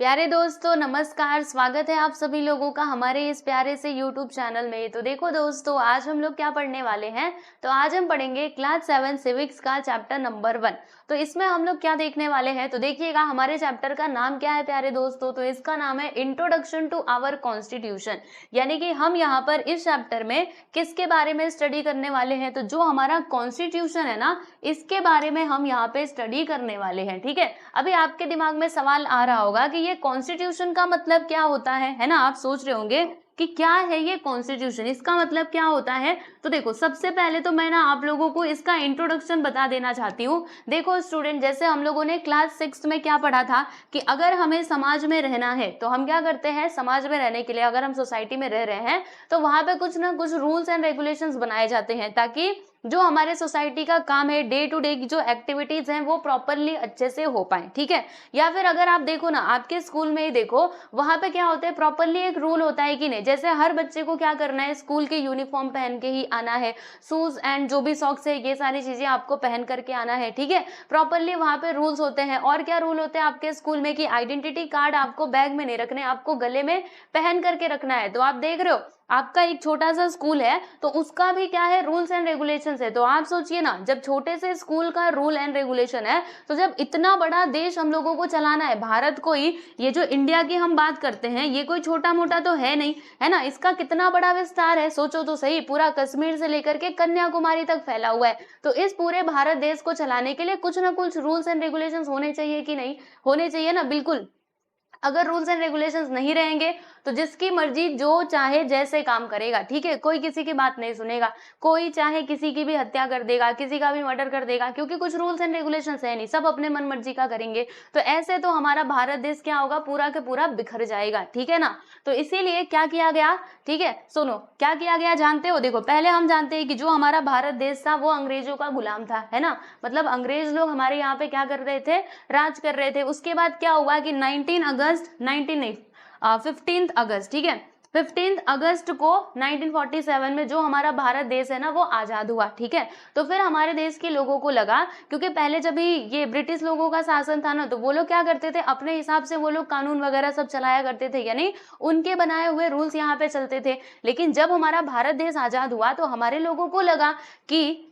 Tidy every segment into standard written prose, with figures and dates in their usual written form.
प्यारे दोस्तों नमस्कार, स्वागत है आप सभी लोगों का हमारे इस प्यारे से YouTube चैनल में। तो देखो दोस्तों, आज हम लोग क्या पढ़ने वाले हैं। तो आज हम पढ़ेंगे क्लास 7 सिविक्स का चैप्टर नंबर 1। तो इसमें हम लोग क्या देखने वाले हैं, तो देखिएगा हमारे चैप्टर का नाम क्या है प्यारे दोस्तों। तो इसका नाम है इंट्रोडक्शन टू आवर कॉन्स्टिट्यूशन, यानी कि हम यहाँ पर इस चैप्टर में किसके बारे में स्टडी करने वाले हैं। तो जो हमारा कॉन्स्टिट्यूशन है ना, इसके बारे में हम यहाँ पे स्टडी करने वाले हैं। ठीक है, अभी आपके दिमाग में सवाल आ रहा होगा कि ये कॉन्स्टिट्यूशन का मतलब क्या होता है ना। आप सोच रहे होंगे कि क्या है ये कॉन्स्टिट्यूशन, इसका मतलब क्या होता है। तो देखो, सबसे पहले तो मैं ना आप लोगों को इसका इंट्रोडक्शन बता देना चाहती हूँ। देखो स्टूडेंट, जैसे हम लोगों ने क्लास 6 में क्या पढ़ा था कि अगर हमें समाज में रहना है तो हम क्या करते हैं, समाज में रहने के लिए अगर हम सोसाइटी में रह रहे हैं तो वहां पे कुछ ना कुछ रूल्स एंड रेगुलेशंस बनाए जाते हैं, ताकि जो हमारे सोसाइटी का काम है, डे टू डे की जो एक्टिविटीज हैं वो प्रॉपरली अच्छे से हो पाए। ठीक है, या फिर अगर आप देखो ना, आपके स्कूल में ही देखो, वहां पे क्या होता है, प्रॉपरली एक रूल होता है कि नहीं। जैसे हर बच्चे को क्या करना है, स्कूल के यूनिफॉर्म पहन के ही आना है, शूज एंड जो भी सॉक्स है, ये सारी चीजें आपको पहन करके आना है। ठीक है, प्रॉपरली वहां पे रूल्स होते हैं। और क्या रूल होते हैं आपके स्कूल में कि आइडेंटिटी कार्ड आपको बैग में नहीं रखने, आपको गले में पहन करके रखना है। तो आप देख रहे हो, आपका एक छोटा सा स्कूल है तो उसका भी क्या है, रूल्स एंड रेगुलेशंस है। तो आप सोचिए ना, जब छोटे से स्कूल का रूल एंड रेगुलेशन है, तो जब इतना बड़ा देश हम लोगों को चलाना है, भारत को ही, ये जो इंडिया की हम बात करते हैं, ये कोई छोटा मोटा तो है नहीं, है ना। इसका कितना बड़ा विस्तार है, सोचो तो सही, पूरा कश्मीर से लेकर के कन्याकुमारी तक फैला हुआ है। तो इस पूरे भारत देश को चलाने के लिए कुछ ना कुछ रूल्स एंड रेगुलेशंस होने चाहिए कि नहीं, होने चाहिए ना, बिल्कुल। अगर रूल्स एंड रेगुलेशंस नहीं रहेंगे तो जिसकी मर्जी जो चाहे जैसे काम करेगा। ठीक है, कोई किसी की बात नहीं सुनेगा, कोई चाहे किसी की भी हत्या कर देगा, किसी का भी मर्डर कर देगा, क्योंकि कुछ रूल्स एंड रेगुलेशंस है नहीं, सब अपने मन मर्जी का करेंगे। तो ऐसे तो हमारा भारत देश क्या होगा, पूरा के पूरा बिखर जाएगा। ठीक है ना, तो इसीलिए क्या किया गया, ठीक है सुनो क्या किया गया, जानते हो। देखो, पहले हम जानते हैं कि जो हमारा भारत देश था वो अंग्रेजों का गुलाम था, है ना। मतलब अंग्रेज लोग हमारे यहाँ पे क्या कर रहे थे, राज कर रहे थे। उसके बाद क्या हुआ कि 15 अगस्त, ठीक है, 15 अगस्त को 1947 में जो हमारा भारत देश है ना वो आजाद हुआ। ठीक है, तो फिर हमारे देश के लोगों को लगा, क्योंकि पहले जब भी ये ब्रिटिश लोगों का शासन था ना, तो वो लोग क्या करते थे, अपने हिसाब से वो लोग कानून वगैरह सब चलाया करते थे, यानी उनके बनाए हुए रूल्स यहाँ पे चलते थे। लेकिन जब हमारा भारत देश आजाद हुआ तो हमारे लोगों को लगा कि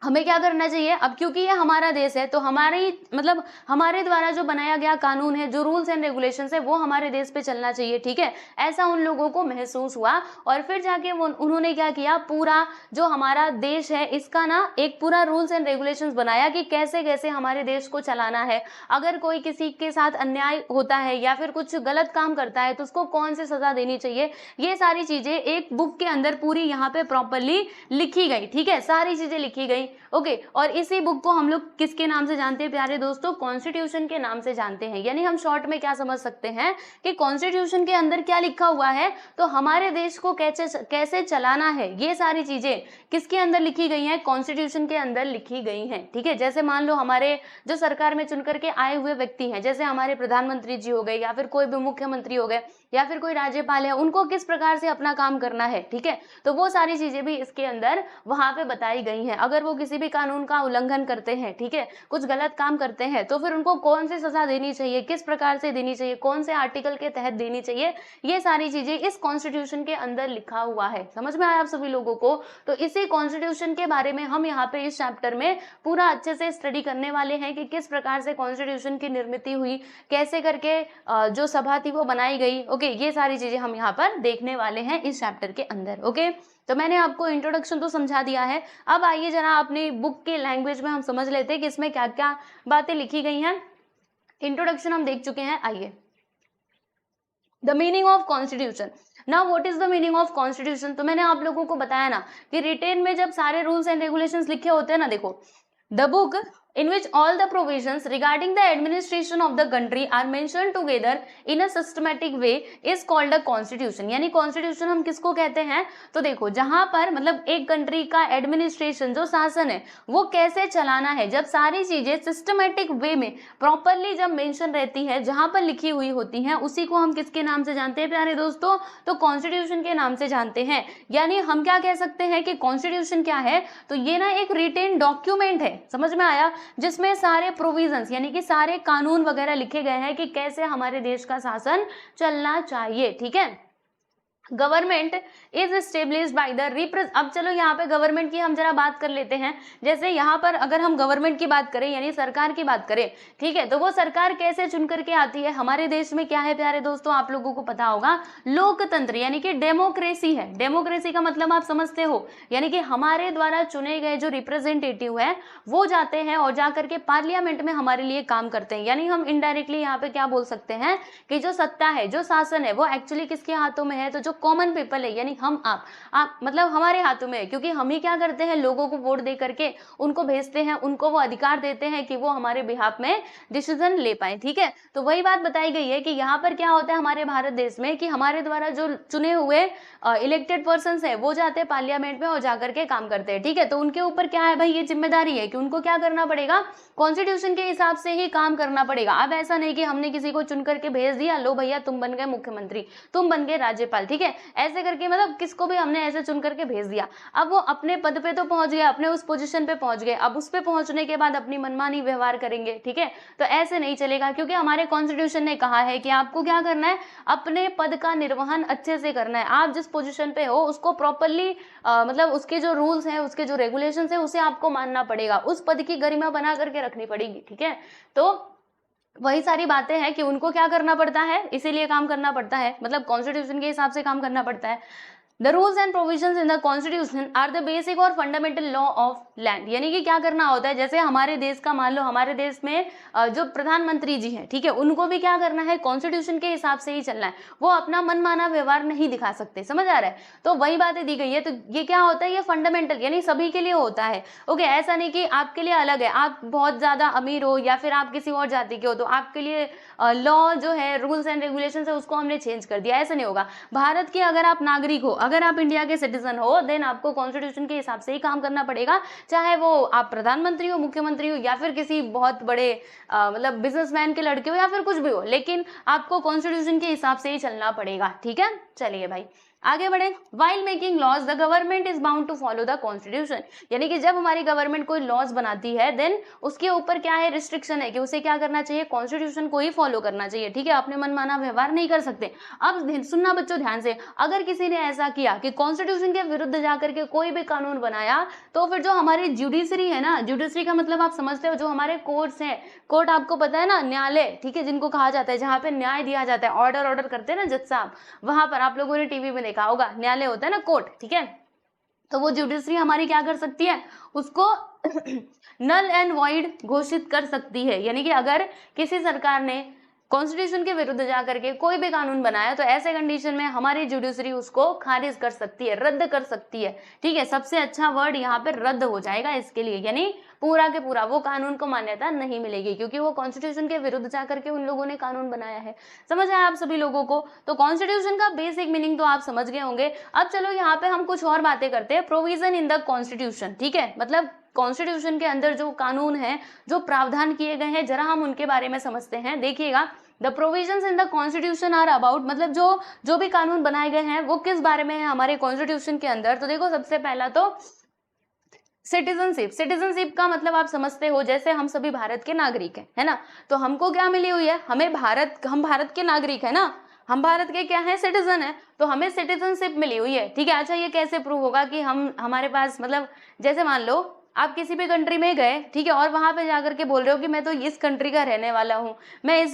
हमें क्या करना चाहिए, अब क्योंकि ये हमारा देश है तो हमारी मतलब हमारे द्वारा जो बनाया गया कानून है, जो रूल्स एंड रेगुलेशंस है, वो हमारे देश पे चलना चाहिए। ठीक है, ऐसा उन लोगों को महसूस हुआ और फिर जाके उन्होंने क्या किया, पूरा जो हमारा देश है इसका ना एक पूरा रूल्स एंड रेगुलेशंस बनाया कि कैसे कैसे हमारे देश को चलाना है। अगर कोई किसी के साथ अन्याय होता है या फिर कुछ गलत काम करता है तो उसको कौन सी सजा देनी चाहिए, ये सारी चीजें एक बुक के अंदर पूरी यहाँ पे प्रॉपरली लिखी गई। ठीक है, सारी चीजें लिखी गई। ओके, और इसी बुक को हम लोग किसके नाम से जानते हैं प्यारे दोस्तों, कॉन्स्टिट्यूशन के नाम से जानते हैं। यानी हम शॉर्ट में क्या समझ सकते हैं कि कॉन्स्टिट्यूशन के अंदर क्या लिखा हुआ है, तो हमारे देश को कैसे चलाना है, ये सारी चीजें किसके अंदर लिखी गई हैं, कॉन्स्टिट्यूशन के अंदर लिखी गई हैं। ठीक है, जैसे मान लो हमारे जो सरकार में चुन करके आए हुए व्यक्ति हैं, जैसे हमारे प्रधानमंत्री जी हो गए, या फिर कोई भी मुख्यमंत्री हो गए, या फिर कोई राज्यपाल है, उनको किस प्रकार से अपना काम करना है। ठीक है, तो वो सारी चीजें भी इसके अंदर वहां पे बताई गई हैं। अगर वो किसी भी कानून का उल्लंघन करते हैं, ठीक है, कुछ गलत काम करते हैं, तो फिर उनको कौन सी सजा देनी चाहिए, किस प्रकार से देनी चाहिए, कौन से आर्टिकल के तहत देनी चाहिए, ये सारी चीजें इस कॉन्स्टिट्यूशन के अंदर लिखा हुआ है। समझ में आया आप सभी लोगों को। तो इसी कॉन्स्टिट्यूशन के बारे में हम यहाँ पे इस चैप्टर में पूरा अच्छे से स्टडी करने वाले हैं कि किस प्रकार से कॉन्स्टिट्यूशन की निर्मित हुई, कैसे करके जो सभा थी वो बनाई गई। ओके, ये सारी चीजें हम यहाँ पर देखने वाले हैं इस चैप्टर के अंदर। ओके, तो मैंने आपको इंट्रोडक्शन तो समझा दिया है। अब आइए जरा अपनी बुक के लैंग्वेज में हम समझ लेते हैं कि इसमें क्या क्या बातें लिखी गई हैं। इंट्रोडक्शन हम देख चुके हैं, आइए। The meaning of constitution. Now what is the meaning of constitution, तो मैंने आप लोगों को बताया ना कि रिटेन में जब सारे रूल्स एंड रेगुलेशंस लिखे होते हैं ना, देखो, the book in which all the provisions regarding the administration of the country are mentioned together in a systematic way is called a constitution। यानी constitution हम किसको कहते हैं, तो देखो, जहां पर मतलब एक कंट्री का एडमिनिस्ट्रेशन, जो शासन है, वो कैसे चलाना है, जब सारी चीजें सिस्टमेटिक वे में प्रॉपरली जब मेंशन रहती है, जहां पर लिखी हुई होती हैं, उसी को हम किसके नाम से जानते हैं प्यारे दोस्तों, तो कॉन्स्टिट्यूशन के नाम से जानते हैं। यानी हम क्या कह सकते हैं कि कॉन्स्टिट्यूशन क्या है, तो ये ना एक रिटेन डॉक्यूमेंट है। समझ में आया, जिसमें सारे प्रोविजंस यानी कि सारे कानून वगैरह लिखे गए हैं कि कैसे हमारे देश का शासन चलना चाहिए। ठीक है, government is established by the अब चलो यहाँ पे गवर्नमेंट की हम जरा बात कर लेते हैं। जैसे यहाँ पर अगर हम गवर्नमेंट की बात करें यानी सरकार की बात करें, ठीक है, तो वो सरकार कैसे चुन करके आती है। हमारे देश में क्या है प्यारे दोस्तों, आप लोगों को पता होगा, लोकतंत्र यानी कि डेमोक्रेसी है। डेमोक्रेसी का मतलब आप समझते हो, यानी कि हमारे द्वारा चुने गए जो रिप्रेजेंटेटिव है वो जाते हैं और जाकर के पार्लियामेंट में हमारे लिए काम करते हैं। यानी हम इनडायरेक्टली यहाँ पे क्या बोल सकते हैं कि जो सत्ता है, जो शासन है, वो एक्चुअली किसके हाथों में है, तो जो कॉमन पीपल है यानी हम आप मतलब हमारे हाथों में है, क्योंकि हम ही क्या करते हैं, लोगों को वोट दे करके उनको भेजते हैं, उनको वो अधिकार देते हैं कि वो हमारे बिहाफ में डिसीजन ले पाए। ठीक है, तो वही बात बताई गई है कि यहाँ पर क्या होता है हमारे भारत देश में कि हमारे द्वारा जो चुने हुए इलेक्टेड पर्सन है वो जाते हैं पार्लियामेंट में और जाकर के काम करते हैं। ठीक है, तो उनके ऊपर क्या है भाई, ये जिम्मेदारी है कि उनको क्या करना पड़ेगा, कॉन्स्टिट्यूशन के हिसाब से ही काम करना पड़ेगा। अब ऐसा नहीं कि हमने किसी को चुन करके भेज दिया, लो भैया तुम बन गए मुख्यमंत्री, तुम बन गए राज्यपाल। ठीक है, ऐसे करके मतलब किसको भी हमने ऐसे चुन करके भेज दिया। अब वो अपने पद पे तो पहुंच गए, अपने उस पोजीशन पे पहुंच गए, अब उस पे पहुंचने के बाद अपनी मनमानी व्यवहार करेंगे। ठीक है, तो ऐसे नहीं चलेगा, क्योंकि हमारे कॉन्स्टिट्यूशन ने कहा है कि आपको क्या करना है, अपने पद का निर्वहन अच्छे से करना है। आप जिस पोजीशन पे हो उसको प्रॉपरली मतलब उसके जो रूल्स हैं, उसके जो रेगुलेशंस है, उसे आपको मानना पड़ेगा, उस पद की गरिमा बना करके रखनी पड़ेगी। ठीक है, तो वही सारी बातें हैं कि उनको क्या करना पड़ता है, इसीलिए काम करना पड़ता है, मतलब कॉन्स्टिट्यूशन के हिसाब से काम करना पड़ता है। The rules and provisions in the constitution are the basic और fundamental law of land। यानी कि क्या करना होता है, जैसे हमारे देश का मान लो, हमारे देश में जो प्रधानमंत्री जी हैं, ठीक है, उनको भी क्या करना है, कॉन्स्टिट्यूशन के हिसाब से ही चलना है, वो अपना मनमाना व्यवहार नहीं दिखा सकते। समझ आ रहा है, तो वही बातें दी गई है। तो ये क्या होता है, ये फंडामेंटल यानी सभी के लिए होता है। ओके, ऐसा नहीं कि आपके लिए अलग है, आप बहुत ज्यादा अमीर हो या फिर आप किसी और जाति के हो तो आपके लिए लॉ जो है, रूल्स एंड रेगुलेशन है, उसको हमने चेंज कर दिया, ऐसा नहीं होगा। भारत के अगर आप नागरिक हो, अगर आप इंडिया के सिटीजन हो, देन आपको कॉन्स्टिट्यूशन के हिसाब से ही काम करना पड़ेगा, चाहे वो आप प्रधानमंत्री हो, मुख्यमंत्री हो, या फिर किसी बहुत बड़े मतलब बिजनेसमैन के लड़के हो, या फिर कुछ भी हो, लेकिन आपको कॉन्स्टिट्यूशन के हिसाब से ही चलना पड़ेगा। ठीक है, चलिए भाई आगे बढ़े। While making laws the government is bound to follow the constitution. यानी कि जब हमारी गवर्नमेंट कोई लॉज बनाती है, देन उसके ऊपर क्या है, रिस्ट्रिक्शन है कि उसे क्या करना चाहिए, कॉन्स्टिट्यूशन को ही फॉलो करना चाहिए। ठीक है, अपने मनमाना व्यवहार नहीं कर सकते। अब सुनना बच्चों ध्यान से, अगर किसी ने ऐसा किया कि कॉन्स्टिट्यूशन के विरुद्ध जाकर के कोई भी कानून बनाया, तो फिर जो हमारी जुडिशरी है ना, जुडिशरी का मतलब आप समझते हो, जो हमारे कोर्ट्स हैं, कोर्ट आपको पता है ना, न्यायालय, ठीक है, जिनको कहा जाता है, जहाँ पे न्याय दिया जाता है, ऑर्डर करते हैं ना जज साहब, वहां पर आप लोगों ने टीवी में देखा होगा, न्यायालय होता है ना, कोर्ट। ठीक है, तो वो जुडिशरी हमारी क्या कर सकती है, उसको नल एंड वॉइड घोषित कर सकती है। यानी कि अगर किसी सरकार ने कॉन्स्टिट्यूशन के विरुद्ध जाकर के कोई भी कानून बनाया, तो ऐसे कंडीशन में हमारी जुडिशरी उसको खारिज कर सकती है, रद्द कर सकती है। ठीक है, सबसे अच्छा वर्ड यहाँ पे रद्द हो जाएगा इसके लिए, यानी पूरा के पूरा वो कानून को मान्यता नहीं मिलेगी, क्योंकि वो कॉन्स्टिट्यूशन के विरुद्ध जाकर के उन लोगों ने कानून बनाया है। समझ आया आप सभी लोगों को? तो कॉन्स्टिट्यूशन का बेसिक मीनिंग तो आप समझ गए होंगे। अब चलो यहाँ पे हम कुछ और बातें करते हैं। प्रोविजन इन द कॉन्स्टिट्यूशन, ठीक है, मतलब कॉन्स्टिट्यूशन के अंदर जो कानून है, जो प्रावधान किए गए हैं, जरा हम उनके बारे में समझते हैं। देखिएगा, the provisions in the constitution are about, मतलब जो भी कानून बनाए गए हैं वो किस बारे में है हमारे कॉन्स्टिट्यूशन के अंदर। तो देखो, सबसे पहला तो सिटीजनशिप। सिटीजनशिप का मतलब आप समझते हो, जैसे हम सभी भारत के नागरिक हैं, है ना, तो हमको क्या मिली हुई है, हम भारत के नागरिक है ना, हम भारत के क्या है, सिटीजन है, तो हमें सिटीजनशिप मिली हुई है। ठीक है, अच्छा ये कैसे प्रूव होगा कि हमारे पास, मतलब जैसे मान लो आप किसी भी कंट्री में गए, ठीक है, और वहां पे जाकर के बोल रहे हो कि मैं तो इस कंट्री का रहने वाला हूँ, मैं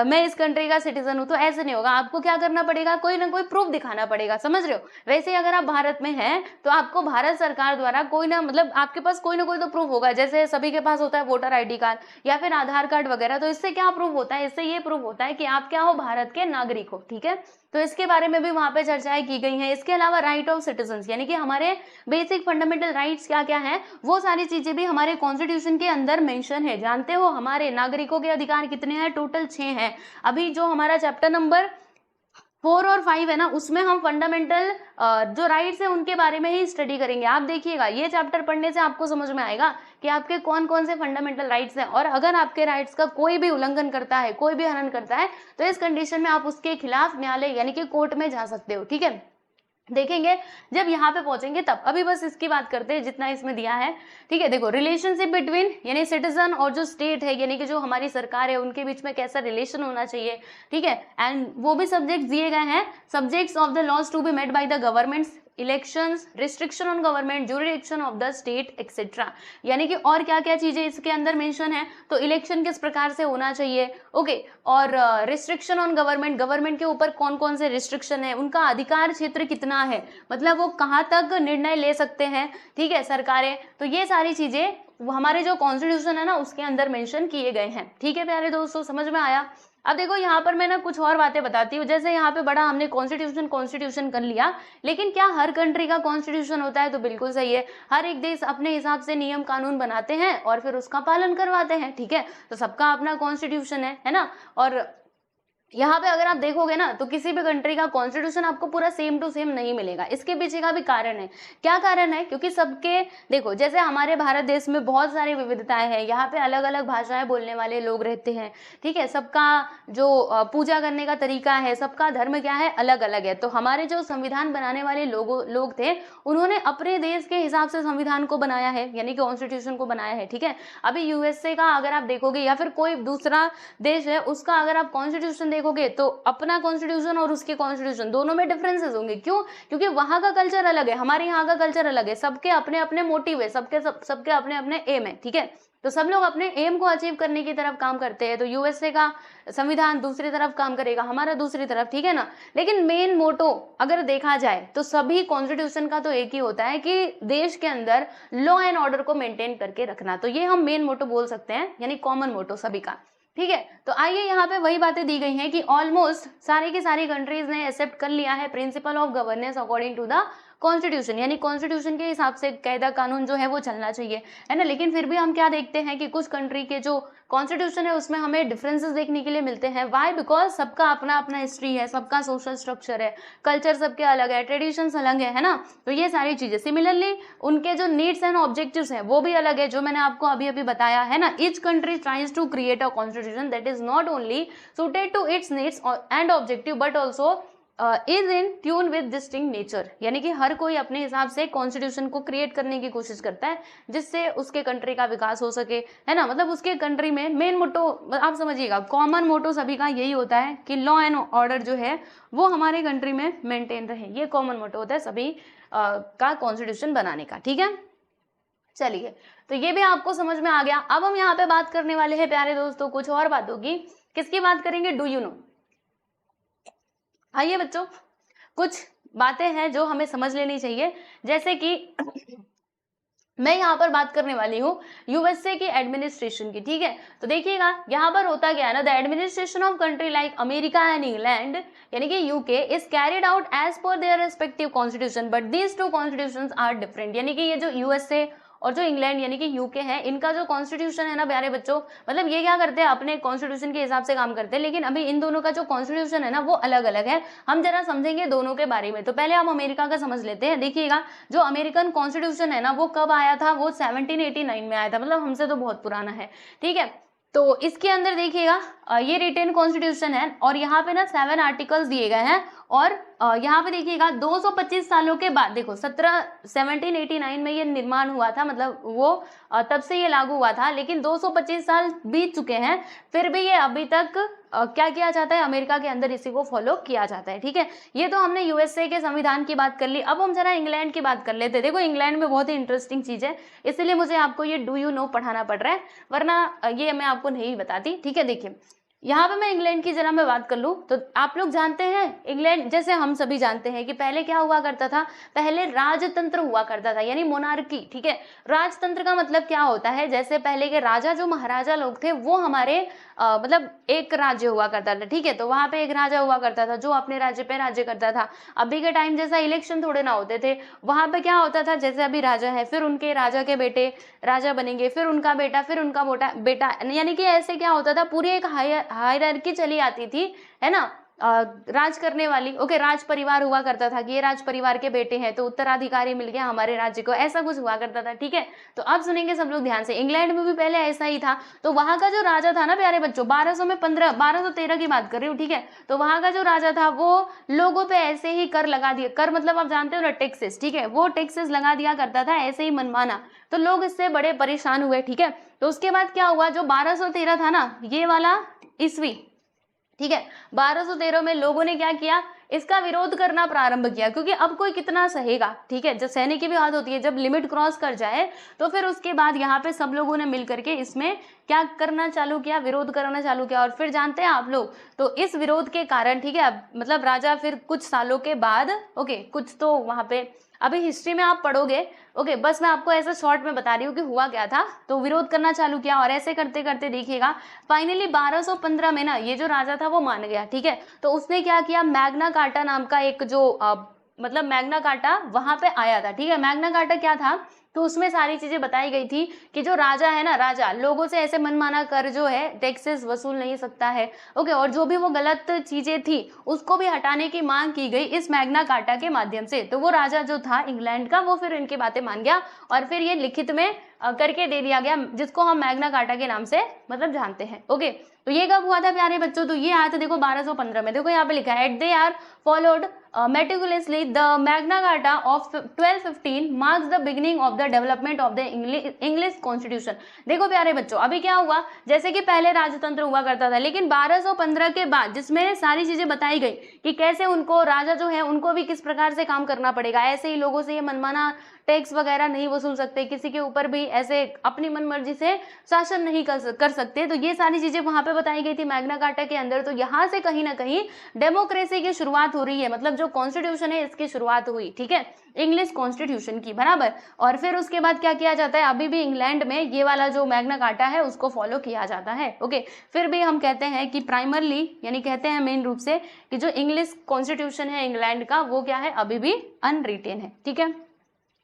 मैं इस कंट्री का सिटीजन हूँ, तो ऐसे नहीं होगा। आपको क्या करना पड़ेगा, कोई ना कोई प्रूफ दिखाना पड़ेगा। समझ रहे हो? वैसे ही अगर आप भारत में हैं तो आपको भारत सरकार द्वारा कोई ना, मतलब आपके पास कोई ना कोई तो प्रूफ होगा। जैसे सभी के पास होता है वोटर ID कार्ड या फिर आधार कार्ड वगैरह। तो इससे क्या प्रूफ होता है, इससे ये प्रूफ होता है कि आप क्या हो, भारत के नागरिक हो। ठीक है, तो इसके बारे में भी वहां पे चर्चाएं की गई हैं। इसके अलावा राइट ऑफ सिटीजन्स, यानी कि हमारे बेसिक फंडामेंटल राइट्स क्या क्या हैं, वो सारी चीजें भी हमारे कॉन्स्टिट्यूशन के अंदर मेंशन है। जानते हो हमारे नागरिकों के अधिकार कितने हैं? टोटल 6 हैं। अभी जो हमारा चैप्टर नंबर 4 और 5 है ना, उसमें हम फंडामेंटल जो राइट्स है उनके बारे में ही स्टडी करेंगे। आप देखिएगा, ये चैप्टर पढ़ने से आपको समझ में आएगा कि आपके कौन कौन से फंडामेंटल राइट्स हैं, और अगर आपके राइट्स का कोई भी उल्लंघन करता है, कोई भी हनन करता है, तो इस कंडीशन में आप उसके खिलाफ न्यायालय यानी कि कोर्ट में जा सकते हो। ठीक है, देखेंगे जब यहाँ पे पहुंचेंगे तब। अभी बस इसकी बात करते हैं जितना इसमें दिया है, ठीक है। देखो रिलेशनशिप बिटवीन यानी सिटीजन और जो स्टेट है यानी कि जो हमारी सरकार है उनके बीच में कैसा रिलेशन होना चाहिए, ठीक है। एंड वो भी सब्जेक्ट दिए गए हैं, subjects of the laws to be made by the governments, elections, restriction on government, jurisdiction of the state etcetera. यानी कि और क्या क्या चीजें इसके अंदर मेंशन है, तो इलेक्शन किस प्रकार से होना चाहिए, ओके, और रिस्ट्रिक्शन ऑन गवर्नमेंट, गवर्नमेंट के ऊपर कौन कौन से रिस्ट्रिक्शन है, उनका अधिकार क्षेत्र कितना है, मतलब वो कहाँ तक निर्णय ले सकते हैं, ठीक है, सरकारें। तो ये सारी चीजें हमारे जो कॉन्स्टिट्यूशन है ना उसके अंदर मेंशन किए गए हैं, ठीक है प्यारे दोस्तों, समझ में आया। अब देखो यहाँ पर मैं ना कुछ और बातें बताती हूँ, जैसे यहाँ पे बड़ा हमने कॉन्स्टिट्यूशन कर लिया, लेकिन क्या हर कंट्री का कॉन्स्टिट्यूशन होता है, तो बिल्कुल सही है, हर एक देश अपने हिसाब से नियम कानून बनाते हैं और फिर उसका पालन करवाते हैं, ठीक है। तो सबका अपना कॉन्स्टिट्यूशन है ना। और यहाँ पे अगर आप देखोगे ना तो किसी भी कंट्री का कॉन्स्टिट्यूशन आपको पूरा सेम टू सेम नहीं मिलेगा, इसके पीछे का भी कारण है। क्या कारण है, क्योंकि सबके देखो जैसे हमारे भारत देश में बहुत सारी विविधताएं हैं, यहाँ पे अलग अलग भाषाएं बोलने वाले लोग रहते हैं, ठीक है, सबका जो पूजा करने का तरीका है, सबका धर्म क्या है, अलग अलग है। तो हमारे जो संविधान बनाने वाले लोग थे उन्होंने अपने देश के हिसाब से संविधान को बनाया है, यानी कि कॉन्स्टिट्यूशन को बनाया है, ठीक है। अभी यूएसए का अगर आप देखोगे या फिर कोई दूसरा देश है उसका अगर आप कॉन्स्टिट्यूशन देखोगे तो अपना कॉन्स्टिट्यूशन और उसके कॉन्स्टिट्यूशन दोनों में डिफरेंसेस होंगे। क्यों? क्योंकि वहां का कल्चर अलग है, हमारे यहाँ का कल्चर अलग है, सबके अपने अपने मोटिव है, सबके अपने अपने एम है, ठीक है। तो सब लोग अपने एम को अचीव करने की तरफ काम करते हैं। तो यूएसए का संविधान दूसरी तरफ काम करेगा, हमारा दूसरी तरफ, ठीक है ना। लेकिन मेन मोटो अगर देखा जाए तो सभी कॉन्स्टिट्यूशन का तो एक ही होता है कि देश के अंदर लॉ एंड ऑर्डर को मेंटेन करके रखना। तो ये हम मेन मोटो बोल सकते हैं, यानी कॉमन मोटो सभी का, ठीक है। तो आइए यहाँ पे वही बातें दी गई हैं कि ऑलमोस्ट सारी की सारी कंट्रीज ने एक्सेप्ट कर लिया है principle of governance according to the constitution, यानी कॉन्स्टिट्यूशन के हिसाब से कायदा कानून जो है वो चलना चाहिए, है ना। लेकिन फिर भी हम क्या देखते हैं कि कुछ कंट्री के जो कॉन्स्टिट्यूशन है उसमें हमें डिफरेंसेस देखने के लिए मिलते हैं। वाई? बिकॉज सबका अपना अपना हिस्ट्री है, सबका सोशल स्ट्रक्चर है, कल्चर सबके अलग है, ट्रेडिशंस अलग है ना। तो ये सारी चीजें, सिमिलरली उनके जो नीड्स एंड ऑब्जेक्टिव्स हैं वो भी अलग है, जो मैंने आपको अभी अभी बताया है ना। Each country tries to create a constitution that is not only suited to its needs and objective but also is in tune with distinct nature, यानी कि हर कोई अपने हिसाब से कॉन्स्टिट्यूशन को क्रिएट करने की कोशिश करता है जिससे उसके कंट्री का विकास हो सके, है ना। मतलब उसके कंट्री में मेन मोटो आप समझिएगा, कॉमन मोटो सभी का यही होता है कि लॉ एंड ऑर्डर जो है वो हमारे कंट्री में मेंटेन रहे, ये कॉमन मोटो होता है सभी का कॉन्स्टिट्यूशन बनाने का, ठीक है। चलिए, तो ये भी आपको समझ में आ गया। अब हम यहाँ पे बात करने वाले हैं प्यारे दोस्तों कुछ और बातों की। किसकी बात करेंगे? Do you know. आइए बच्चों, कुछ बातें हैं जो हमें समझ लेनी चाहिए, जैसे कि मैं यहाँ पर बात करने वाली हूँ यूएसए की एडमिनिस्ट्रेशन की, ठीक है। तो देखिएगा यहाँ पर होता क्या है ना, the administration of country like America and England यानी कि UK is carried out as per their respective constitution but these two constitutions are different. यानी कि ये जो यूएसए और जो इंग्लैंड यानी कि यूके है, इनका जो कॉन्स्टिट्यूशन है ना प्यारे बच्चों, मतलब ये क्या करते हैं, अपने कॉन्स्टिट्यूशन के हिसाब से काम करते हैं, लेकिन अभी इन दोनों का जो कॉन्स्टिट्यूशन है ना वो अलग अलग है। हम जरा समझेंगे दोनों के बारे में। तो पहले हम अमेरिका का समझ लेते हैं। देखिएगा जो अमेरिकन कॉन्स्टिट्यूशन है ना वो कब आया था, वो 1789 में आया था, मतलब हमसे तो बहुत पुराना है, ठीक है। तो इसके अंदर देखिएगा ये रिटेन कॉन्स्टिट्यूशन है और यहाँ पे ना 7 आर्टिकल्स दिए गए हैं और यहाँ पे देखिएगा 225 सालों के बाद, देखो 1789 में ये निर्माण हुआ था, मतलब वो तब से ये लागू हुआ था, लेकिन 225 साल बीत चुके हैं, फिर भी ये अभी तक क्या किया जाता है, अमेरिका के अंदर इसी को फॉलो किया जाता है, ठीक है। ये तो हमने यूएसए के संविधान की बात कर ली। अब हम जरा इंग्लैंड की बात कर लेते हैं। देखो इंग्लैंड में बहुत ही इंटरेस्टिंग चीज है, इसलिए मुझे आपको ये डू यू नो पढ़ाना पड़ रहा है, वरना ये मैं आपको नहीं बताती, ठीक है। देखिए यहाँ पे मैं इंग्लैंड की जरा मैं बात कर लूँ तो आप लोग जानते हैं इंग्लैंड, जैसे हम सभी जानते हैं कि पहले क्या हुआ करता था, पहले राजतंत्र हुआ करता था, यानी मोनार्की, ठीक है। राजतंत्र का मतलब क्या होता है, जैसे पहले के राजा जो महाराजा लोग थे वो हमारे मतलब एक राज्य हुआ करता था, ठीक है। तो वहां पे एक राजा हुआ करता था जो अपने राज्य पे राज्य करता था। अभी के टाइम जैसा इलेक्शन थोड़े ना होते थे, वहां पे क्या होता था, जैसे अभी राजा है फिर उनके राजा के बेटे राजा बनेंगे, फिर उनका बेटा, फिर उनका बेटा, यानी कि ऐसे क्या होता था, पूरी एक हायरार्की चली आती थी, है ना। राज करने वाली, ओके, राज परिवार हुआ करता था कि ये राज परिवार के बेटे हैं तो उत्तराधिकारी मिल गया हमारे राज्य को, ऐसा कुछ हुआ करता था, ठीक है। तो अब सुनेंगे सब लोग ध्यान से। इंग्लैंड में भी पहले ऐसा ही था। तो वहां का जो राजा था ना प्यारे बच्चों, 1213 की बात कर रही हूँ, ठीक है। तो वहां का जो राजा था वो लोगों पे ऐसे ही कर लगा दिया, कर मतलब आप जानते हो ना, टैक्सेस, ठीक है, वो टैक्सेस लगा दिया करता था ऐसे ही मनमाना। तो लोग इससे बड़े परेशान हुए, ठीक है। तो उसके बाद क्या हुआ, जो 1213 था ना, ये वाला ईस्वी, ठीक है, 1213 में लोगों ने क्या किया, इसका विरोध करना प्रारंभ किया, क्योंकि अब कोई कितना सहेगा, ठीक है। जब सहने की भी बात होती है, जब लिमिट क्रॉस कर जाए तो फिर उसके बाद यहाँ पे सब लोगों ने मिल करके इसमें क्या करना चालू किया, विरोध करना चालू किया। और फिर जानते हैं आप लोग, तो इस विरोध के कारण, ठीक है, मतलब राजा फिर कुछ सालों के बाद, ओके, कुछ तो वहां पे अभी हिस्ट्री में आप पढ़ोगे, ओके, बस मैं आपको ऐसे शॉर्ट में बता रही हूँ कि हुआ क्या था। तो विरोध करना चालू किया और ऐसे करते करते देखिएगा फाइनली 1215 में ना ये जो राजा था वो मान गया, ठीक है। तो उसने क्या किया, मैग्ना कार्टा नाम का एक जो मतलब मैग्ना कार्टा वहां पे आया था, ठीक है। मैग्ना कार्टा क्या था, तो उसमें सारी चीजें बताई गई थी कि जो राजा है ना, राजा लोगों से ऐसे मनमाना कर जो है टैक्सेस वसूल नहीं सकता है, ओके। और जो भी वो गलत चीजें थी उसको भी हटाने की मांग की गई इस मैग्ना कार्टा के माध्यम से। तो वो राजा जो था इंग्लैंड का, वो फिर इनकी बातें मान गया और फिर ये लिखित में करके दे दिया गया, जिसको हम मैग्ना कार्टा के नाम से मतलब जानते हैं, ओके। तो ये कब हुआ था प्यारे बच्चों, तो ये आया था देखो 1215 में। देखो यहाँ पे लिखा है, at they are followed meticulously the Magna Carta of 1215 marks the beginning of the development of the English Constitution। देखो प्यारे बच्चों, अभी क्या हुआ, जैसे कि पहले राजतंत्र हुआ करता था, लेकिन 1215 के बाद जिसमें सारी चीजें बताई गई कि कैसे उनको राजा जो है उनको भी किस प्रकार से काम करना पड़ेगा, ऐसे ही लोगों से ये मनमाना टैक्स वगैरह नहीं वसूल सकते, किसी के ऊपर भी ऐसे अपनी मनमर्जी से शासन नहीं कर सकते। तो ये सारी चीजें वहां पे बताई गई थी मैग्ना कार्टा के अंदर। तो यहाँ से कहीं ना कहीं डेमोक्रेसी की शुरुआत हो रही है, मतलब जो कॉन्स्टिट्यूशन है इसकी शुरुआत हुई, ठीक है, इंग्लिश कॉन्स्टिट्यूशन की, बराबर। और फिर उसके बाद क्या किया जाता है, अभी भी इंग्लैंड में ये वाला जो मैग्ना कार्टा है उसको फॉलो किया जाता है, ओके। फिर भी हम कहते हैं कि प्राइमरली, यानी कहते हैं मेन रूप से कि जो इंग्लिश कॉन्स्टिट्यूशन है इंग्लैंड का वो क्या है, अभी भी अनरिटेन है, ठीक है।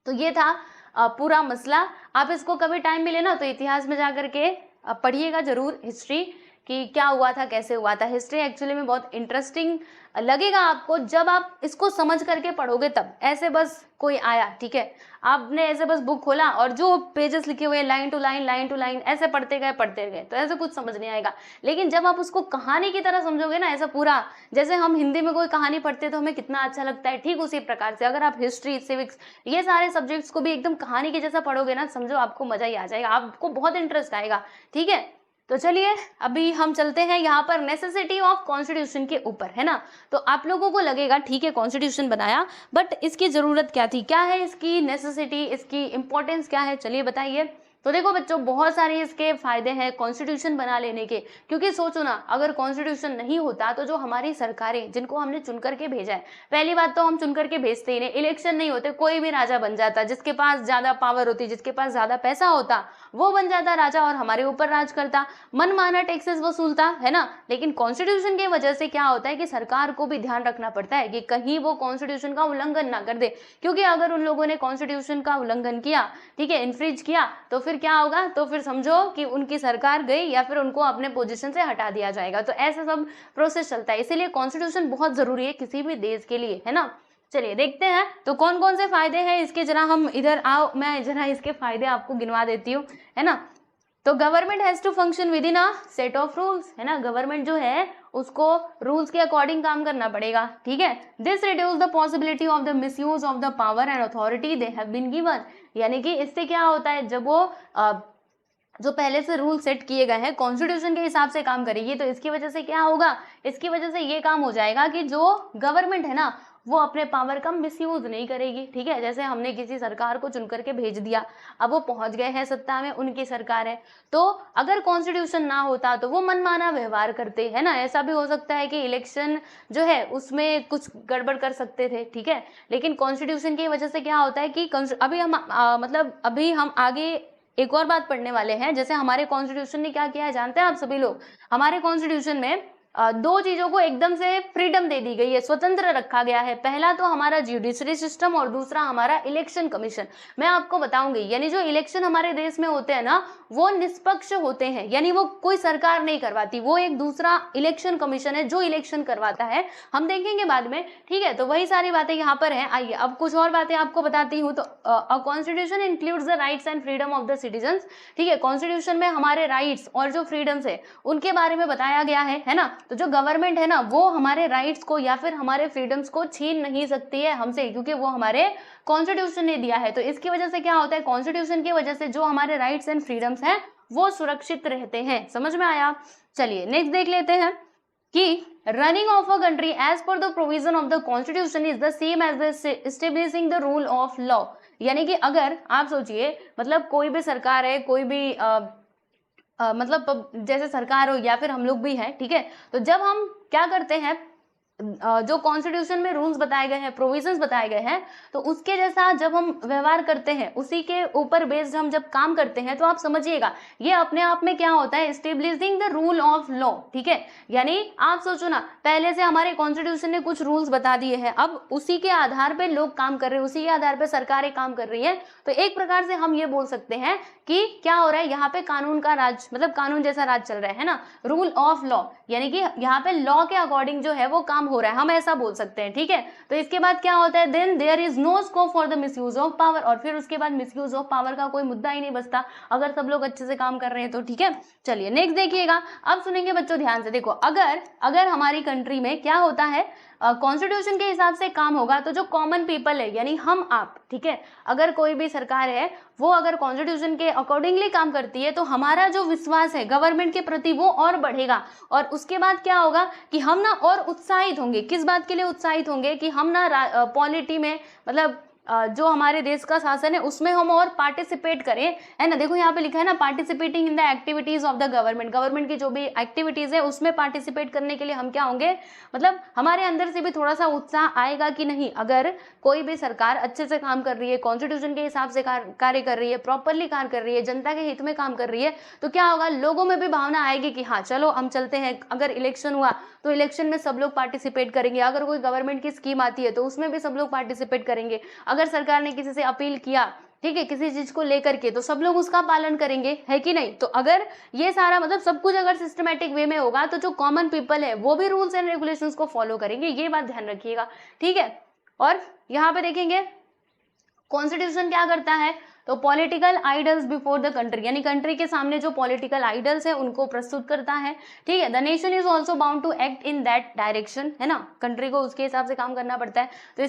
तो ये था पूरा मसला। आप इसको कभी टाइम मिले ना तो इतिहास में जाकर के पढ़िएगा जरूर हिस्ट्री, कि क्या हुआ था, कैसे हुआ था। हिस्ट्री एक्चुअली में बहुत इंटरेस्टिंग लगेगा आपको जब आप इसको समझ करके पढ़ोगे तब। ऐसे बस कोई आया, ठीक है, आपने ऐसे बस बुक खोला और जो पेजेस लिखे हुए लाइन टू लाइन ऐसे पढ़ते गए तो ऐसे कुछ समझ नहीं आएगा। लेकिन जब आप उसको कहानी की तरह समझोगे ना, ऐसा पूरा जैसे हम हिंदी में कोई कहानी पढ़ते तो हमें कितना अच्छा लगता है, ठीक उसी प्रकार से अगर आप हिस्ट्री, सिविक्स, ये सारे सब्जेक्ट्स को भी एकदम कहानी के जैसा पढ़ोगे ना, समझो आपको मजा ही आ जाएगा, आपको बहुत इंटरेस्ट आएगा, ठीक है। तो चलिए अभी हम चलते हैं यहाँ पर नेसेसिटी ऑफ कॉन्स्टिट्यूशन के ऊपर, है ना। तो आप लोगों को लगेगा ठीक है कॉन्स्टिट्यूशन बनाया, बट इसकी जरूरत क्या थी, क्या है इसकी नेसेसिटी, इसकी इंपॉर्टेंस क्या है, चलिए बताइए। तो देखो बच्चों, बहुत सारे इसके फायदे हैं कॉन्स्टिट्यूशन बना लेने के। क्योंकि सोचो ना, अगर कॉन्स्टिट्यूशन नहीं होता तो जो हमारी सरकारें जिनको हमने चुन करके भेजा है, पहली बात तो हम चुन करके भेजते ही नहीं, इलेक्शन नहीं होते, कोई भी राजा बन जाता, जिसके पास ज्यादा पावर होती, जिसके पास ज्यादा पैसा होता वो बन जाता राजा और हमारे ऊपर राज करता, मनमाना टैक्सेस वसूलता, है ना। लेकिन कॉन्स्टिट्यूशन की वजह से क्या होता है कि सरकार को भी ध्यान रखना पड़ता है कि कहीं वो कॉन्स्टिट्यूशन का उल्लंघन ना कर दे। क्योंकि अगर उन लोगों ने कॉन्स्टिट्यूशन का उल्लंघन किया, ठीक है, इन्फ्रिज किया, तो फिर क्या होगा, तो फिर समझो कि उनकी सरकार गई या फिर उनको अपने पोजीशन से हटा दिया जाएगा। तो ऐसा सब प्रोसेस चलता है, इसीलिए कॉन्स्टिट्यूशन बहुत जरूरी है किसी भी देश के लिए, है ना। चलिए देखते हैं तो कौन कौन से फायदे हैं इसके, जरा हम इधर आओ, मैं जरा इसके फायदे आपको गिनवा देती हूँ, है ना। तो government has to function within a set of rules, है ना। गवर्नमेंट जो है उसको रूल्स के अकॉर्डिंग काम करना पड़ेगा, ठीक है। This reduce the possibility of the misuse of the power and authority they have been given. यानी कि इससे क्या होता है, जब वो जो पहले से रूल सेट किए गए हैं कॉन्स्टिट्यूशन के हिसाब से काम करेगी, तो इसकी वजह से क्या होगा, इसकी वजह से ये काम हो जाएगा कि जो गवर्नमेंट है ना वो अपने पावर का मिसयूज नहीं करेगी, ठीक है। जैसे हमने किसी सरकार को चुन करके भेज दिया, अब वो पहुंच गए हैं सत्ता में, उनकी सरकार है, तो अगर कॉन्स्टिट्यूशन ना होता तो वो मनमाना व्यवहार करते, है ना। ऐसा भी हो सकता है कि इलेक्शन जो है उसमें कुछ गड़बड़ कर सकते थे, ठीक है। लेकिन कॉन्स्टिट्यूशन की वजह से क्या होता है कि अभी हम आगे एक और बात पढ़ने वाले हैं। जैसे हमारे कॉन्स्टिट्यूशन ने क्या किया है जानते हैं आप सभी लोग, हमारे कॉन्स्टिट्यूशन में दो चीजों को एकदम से फ्रीडम दे दी गई है, स्वतंत्र रखा गया है। पहला तो हमारा जुडिशरी सिस्टम और दूसरा हमारा इलेक्शन कमीशन। मैं आपको बताऊंगी, यानी जो इलेक्शन हमारे देश में होते हैं ना, वो निष्पक्ष होते हैं, यानी वो कोई सरकार नहीं करवाती, वो एक दूसरा इलेक्शन कमीशन है जो इलेक्शन करवाता है। हम देखेंगे बाद में, ठीक है। तो वही सारी बातें यहाँ पर हैं। आइए अब कुछ और बातें आपको बताती हूँ। तो constitution includes the rights and freedom of the citizens, ठीक है। कॉन्स्टिट्यूशन में हमारे राइट्स और जो फ्रीडम्स है उनके बारे में बताया गया है ना। तो जो गवर्नमेंट है ना, वो हमारे राइट्स को या फिर हमारे फ्रीडम्स को छीन नहीं सकती है हमसे, क्योंकि वो हमारे कॉन्स्टिट्यूशन ने दिया है। तो इसकी वजह से क्या होता है, कॉन्स्टिट्यूशन की वजह से जो हमारे राइट्स एंड फ्रीडम्स हैं वो सुरक्षित रहते हैं। समझ में आया? चलिए नेक्स्ट देख लेते हैं कि running of a country as per the provision of the constitution is the same as the establishing the rule of law. यानी कि अगर आप सोचिए, मतलब कोई भी सरकार है, कोई भी मतलब जैसे सरकार हो या फिर हम लोग भी हैं, ठीक है। तो जब हम क्या करते हैं, जो कॉन्स्टिट्यूशन में रूल्स बताए गए हैं, प्रोविजंस बताए गए हैं, तो उसके जैसा जब हम व्यवहार करते हैं, उसी के ऊपर बेस्ड हम जब काम करते हैं, तो आप समझिएगा ये अपने आप में क्या होता है, establishing the rule of law, ठीक है। यानी आप सोचो ना, पहले से हमारे कॉन्स्टिट्यूशन ने कुछ रूल्स बता दिए हैं, अब उसी के आधार पर लोग काम कर रहे हैं, उसी के आधार पर सरकारें काम कर रही है। तो एक प्रकार से हम ये बोल सकते हैं कि क्या हो रहा है, यहाँ पे कानून का राज, मतलब कानून जैसा राज चल रहा है ना, रूल ऑफ लॉ, यानी कि यहाँ पे लॉ के अकॉर्डिंग जो है वो काम हो रहा है, हम ऐसा बोल सकते हैं, ठीक है। तो इसके बाद क्या होता है, then there is no scope for the misuse of power, और फिर उसके बाद मिसयूज ऑफ पावर का कोई मुद्दा ही नहीं बचता अगर सब लोग अच्छे से काम कर रहे हैं तो, ठीक है। चलिए नेक्स्ट देखिएगा, अब सुनेंगे बच्चों ध्यान से। देखो अगर हमारी कंट्री में क्या होता है, कॉन्स्टिट्यूशन के हिसाब से काम होगा, तो जो कॉमन पीपल है यानी हम आप, ठीक है, अगर कोई भी सरकार है वो अगर कॉन्स्टिट्यूशन के अकॉर्डिंगली काम करती है, तो हमारा जो विश्वास है गवर्नमेंट के प्रति वो और बढ़ेगा। और उसके बाद क्या होगा कि हम ना और उत्साहित होंगे। किस बात के लिए उत्साहित होंगे, कि हम ना पॉलिटी में, मतलब जो हमारे देश का शासन है उसमें हम और पार्टिसिपेट करें, है ना। देखो यहाँ पे लिखा है ना, participating in the activities of the government, government की जो भी एक्टिविटीज है उसमें पार्टिसिपेट करने के लिए हम क्या होंगे, मतलब हमारे अंदर से भी थोड़ा सा उत्साह आएगा कि नहीं, अगर कोई भी सरकार अच्छे से काम कर रही है, कॉन्स्टिट्यूशन के हिसाब से कार्य कर रही है, प्रॉपरली कार्य कर रही है, जनता के हित में काम कर रही है, तो क्या होगा, लोगों में भी भावना आएगी कि हाँ चलो हम चलते हैं। अगर इलेक्शन हुआ तो इलेक्शन में सब लोग पार्टिसिपेट करेंगे, अगर कोई गवर्नमेंट की स्कीम आती है तो उसमें भी सब लोग पार्टिसिपेट करेंगे, अगर सरकार ने किसी से अपील किया, ठीक है, किसी चीज को लेकर के, तो सब लोग उसका पालन करेंगे, है कि नहीं। तो अगर ये सारा मतलब सब कुछ अगर सिस्टमैटिक वे में होगा, तो जो कॉमन पीपल है वो भी रूल्स एंड रेगुलेशंस को फॉलो करेंगे, ये बात ध्यान रखिएगा, ठीक है। और यहाँ पे देखेंगे कॉन्स्टिट्यूशन क्या करता है, तो political idols before the country, यानी कंट्री के सामने जो पॉलिटिकल आइडल्स है उनको प्रस्तुत करता है, ठीक है। The nation is also bound to act in that direction, है ना, कंट्री को उसके हिसाब से काम करना पड़ता है। तो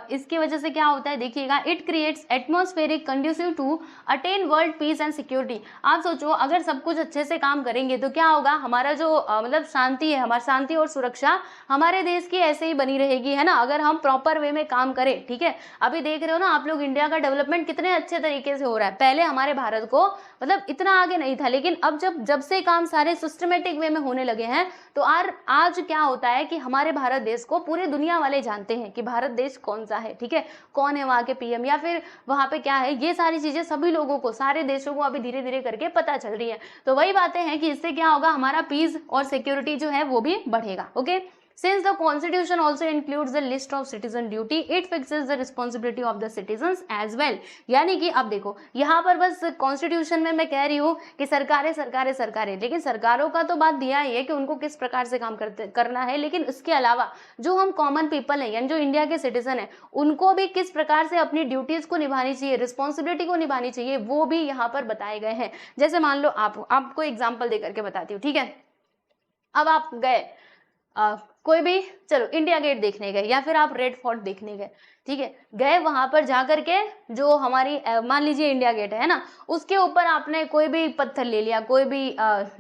इसकी वजह से क्या होता है, देखिएगा, it creates atmospheric conducive to attain world peace and security. आप सोचो अगर सब कुछ अच्छे से काम करेंगे तो क्या होगा, हमारा जो मतलब शांति है, हमारी शांति और सुरक्षा हमारे देश की ऐसे ही बनी रहेगी, है ना, अगर हम प्रॉपर वे में काम करें, ठीक है। अभी देख रहे हो ना आप लोग, इंडिया का डेवलपमेंट कितने अच्छे तरीके से हो रहा है। पहले हमारे भारत को मतलब इतना आगे नहीं था, लेकिन अब जब से काम सारे सिस्टमेटिक वे में होने लगे हैं, तो आज क्या होता है कि हमारे भारत देश को पूरे दुनिया वाले जानते हैं कि भारत देश कौन सा है, ठीक है, कौन है वहाँ के पीएम, या फिर वहाँ पे क्या है, ये सारी चीजें सभी लोगों को, सारे देशों को अभी धीरे धीरे करके पता चल रही है। तो वही बातें हैं कि इससे क्या होगा, हमारा पीस और सिक्योरिटी जो है वो भी बढ़ेगा। Okay, Since the Constitution also includes the list of citizen duty, it fixes the responsibility of the citizens as well। यानी कि अब देखो यहाँ पर बस कॉन्स्टिट्यूशन में मैं कह रही हूँ कि सरकारें, लेकिन सरकारों का तो बात दिया ही है कि उनको किस प्रकार से काम करना है, लेकिन इसके अलावा जो हम कॉमन पीपल हैं, यानी जो इंडिया के सिटीजन हैं, उनको भी किस प्रकार से अपनी ड्यूटीज को निभानी चाहिए, रिस्पॉन्सिबिलिटी को निभानी चाहिए, वो भी यहाँ पर बताए गए हैं। जैसे मान लो आपको एग्जाम्पल दे करके बताती हूँ, ठीक है। अब आप गए कोई भी, चलो इंडिया गेट देखने गए, या फिर आप रेड फोर्ट देखने गए, ठीक है, गए वहां पर जाकर के, जो हमारी मान लीजिए इंडिया गेट है ना, उसके ऊपर आपने कोई भी पत्थर ले लिया, कोई भी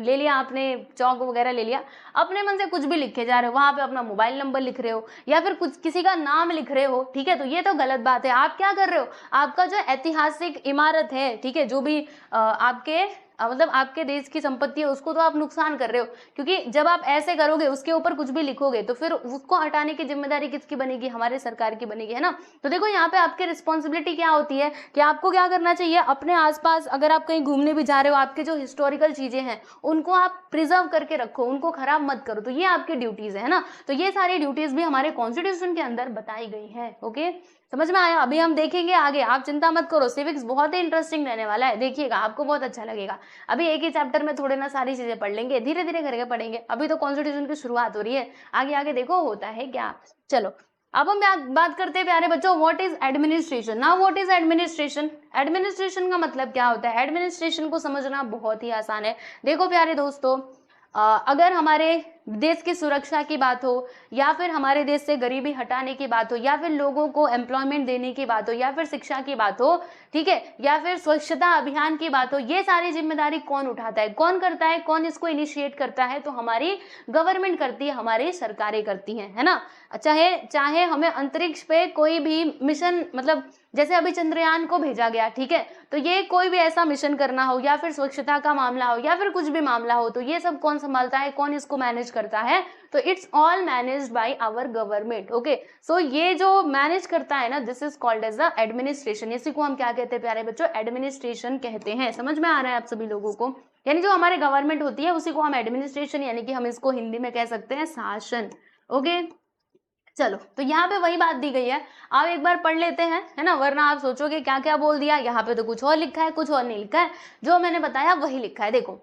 ले लिया आपने, चौक वगैरह ले लिया, अपने मन से कुछ भी लिखे जा रहे हो, वहां पे अपना मोबाइल नंबर लिख रहे हो या फिर कुछ किसी का नाम लिख रहे हो, ठीक है। तो ये तो गलत बात है। आप क्या कर रहे हो, आपका जो ऐतिहासिक इमारत है, ठीक है, जो भी आपके मतलब आपके देश की संपत्ति है उसको तो आप नुकसान कर रहे हो, क्योंकि जब आप ऐसे करोगे उसके ऊपर कुछ भी लिखोगे तो फिर उसको हटाने की जिम्मेदारी किसकी बनेगी, हमारे सरकार की बनेगी, है ना। तो देखो यहाँ पे आपकी रिस्पॉन्सिबिलिटी क्या होती है कि आपको क्या करना चाहिए, अपने आसपास अगर आप कहीं घूमने भी जा रहे हो, आपके जो हिस्टोरिकल चीजें हैं उनको आप प्रिजर्व करके रखो, उनको खराब मत करो। तो ये आपकी ड्यूटीज है ना। तो ये सारी ड्यूटीज भी हमारे कॉन्स्टिट्यूशन के अंदर बताई गई है। ओके, समझ में आया। अभी हम देखेंगे आगे, आप चिंता मत करो, सिविक्स बहुत ही इंटरेस्टिंग रहने वाला है, देखिएगा आपको बहुत अच्छा लगेगा। अभी एक ही चैप्टर में थोड़े ना सारी चीजें पढ़ लेंगे, धीरे धीरे करके पढ़ेंगे, अभी तो कॉन्स्टिट्यूशन की शुरुआत हो रही है, आगे आगे देखो होता है क्या। चलो अब हम बात करते हैं प्यारे बच्चों, what is administration. Now what is administration. Administration का मतलब क्या होता है, एडमिनिस्ट्रेशन को समझना बहुत ही आसान है। देखो प्यारे दोस्तों, अगर हमारे देश की सुरक्षा की बात हो, या फिर हमारे देश से गरीबी हटाने की बात हो, या फिर लोगों को एम्प्लॉयमेंट देने की बात हो, या फिर शिक्षा की बात हो, ठीक है, या फिर स्वच्छता अभियान की बात हो, ये सारी जिम्मेदारी कौन उठाता है, कौन करता है, कौन इसको इनिशिएट करता है, तो हमारी गवर्नमेंट करती है, हमारी सरकारें करती हैं, है ना। चाहे चाहे हमें अंतरिक्ष पे कोई भी मिशन, मतलब जैसे अभी चंद्रयान को भेजा गया, ठीक है, तो ये कोई भी ऐसा मिशन करना हो, या फिर स्वच्छता का मामला हो, या फिर कुछ भी मामला हो, तो ये सब कौन संभालता है, कौन इसको मैनेज करता है, तो it's all managed by our government. Okay, so ये जो मैनेज करता है ना, this is called as the administration. इसी को हम क्या कहते हैं प्यारे बच्चों, एडमिनिस्ट्रेशन कहते हैं। समझ में आ रहा है आप सभी लोगों को, यानी जो हमारे गवर्नमेंट होती है उसी को हम एडमिनिस्ट्रेशन, यानी कि हम इसको हिंदी में कह सकते हैं शासन। ओके, चलो तो यहाँ पे वही बात दी गई है, आप एक बार पढ़ लेते हैं, है ना, वरना आप सोचोगे क्या क्या बोल दिया, यहाँ पे तो कुछ और लिखा है, कुछ और नहीं लिखा है, जो मैंने बताया वही लिखा है। देखो,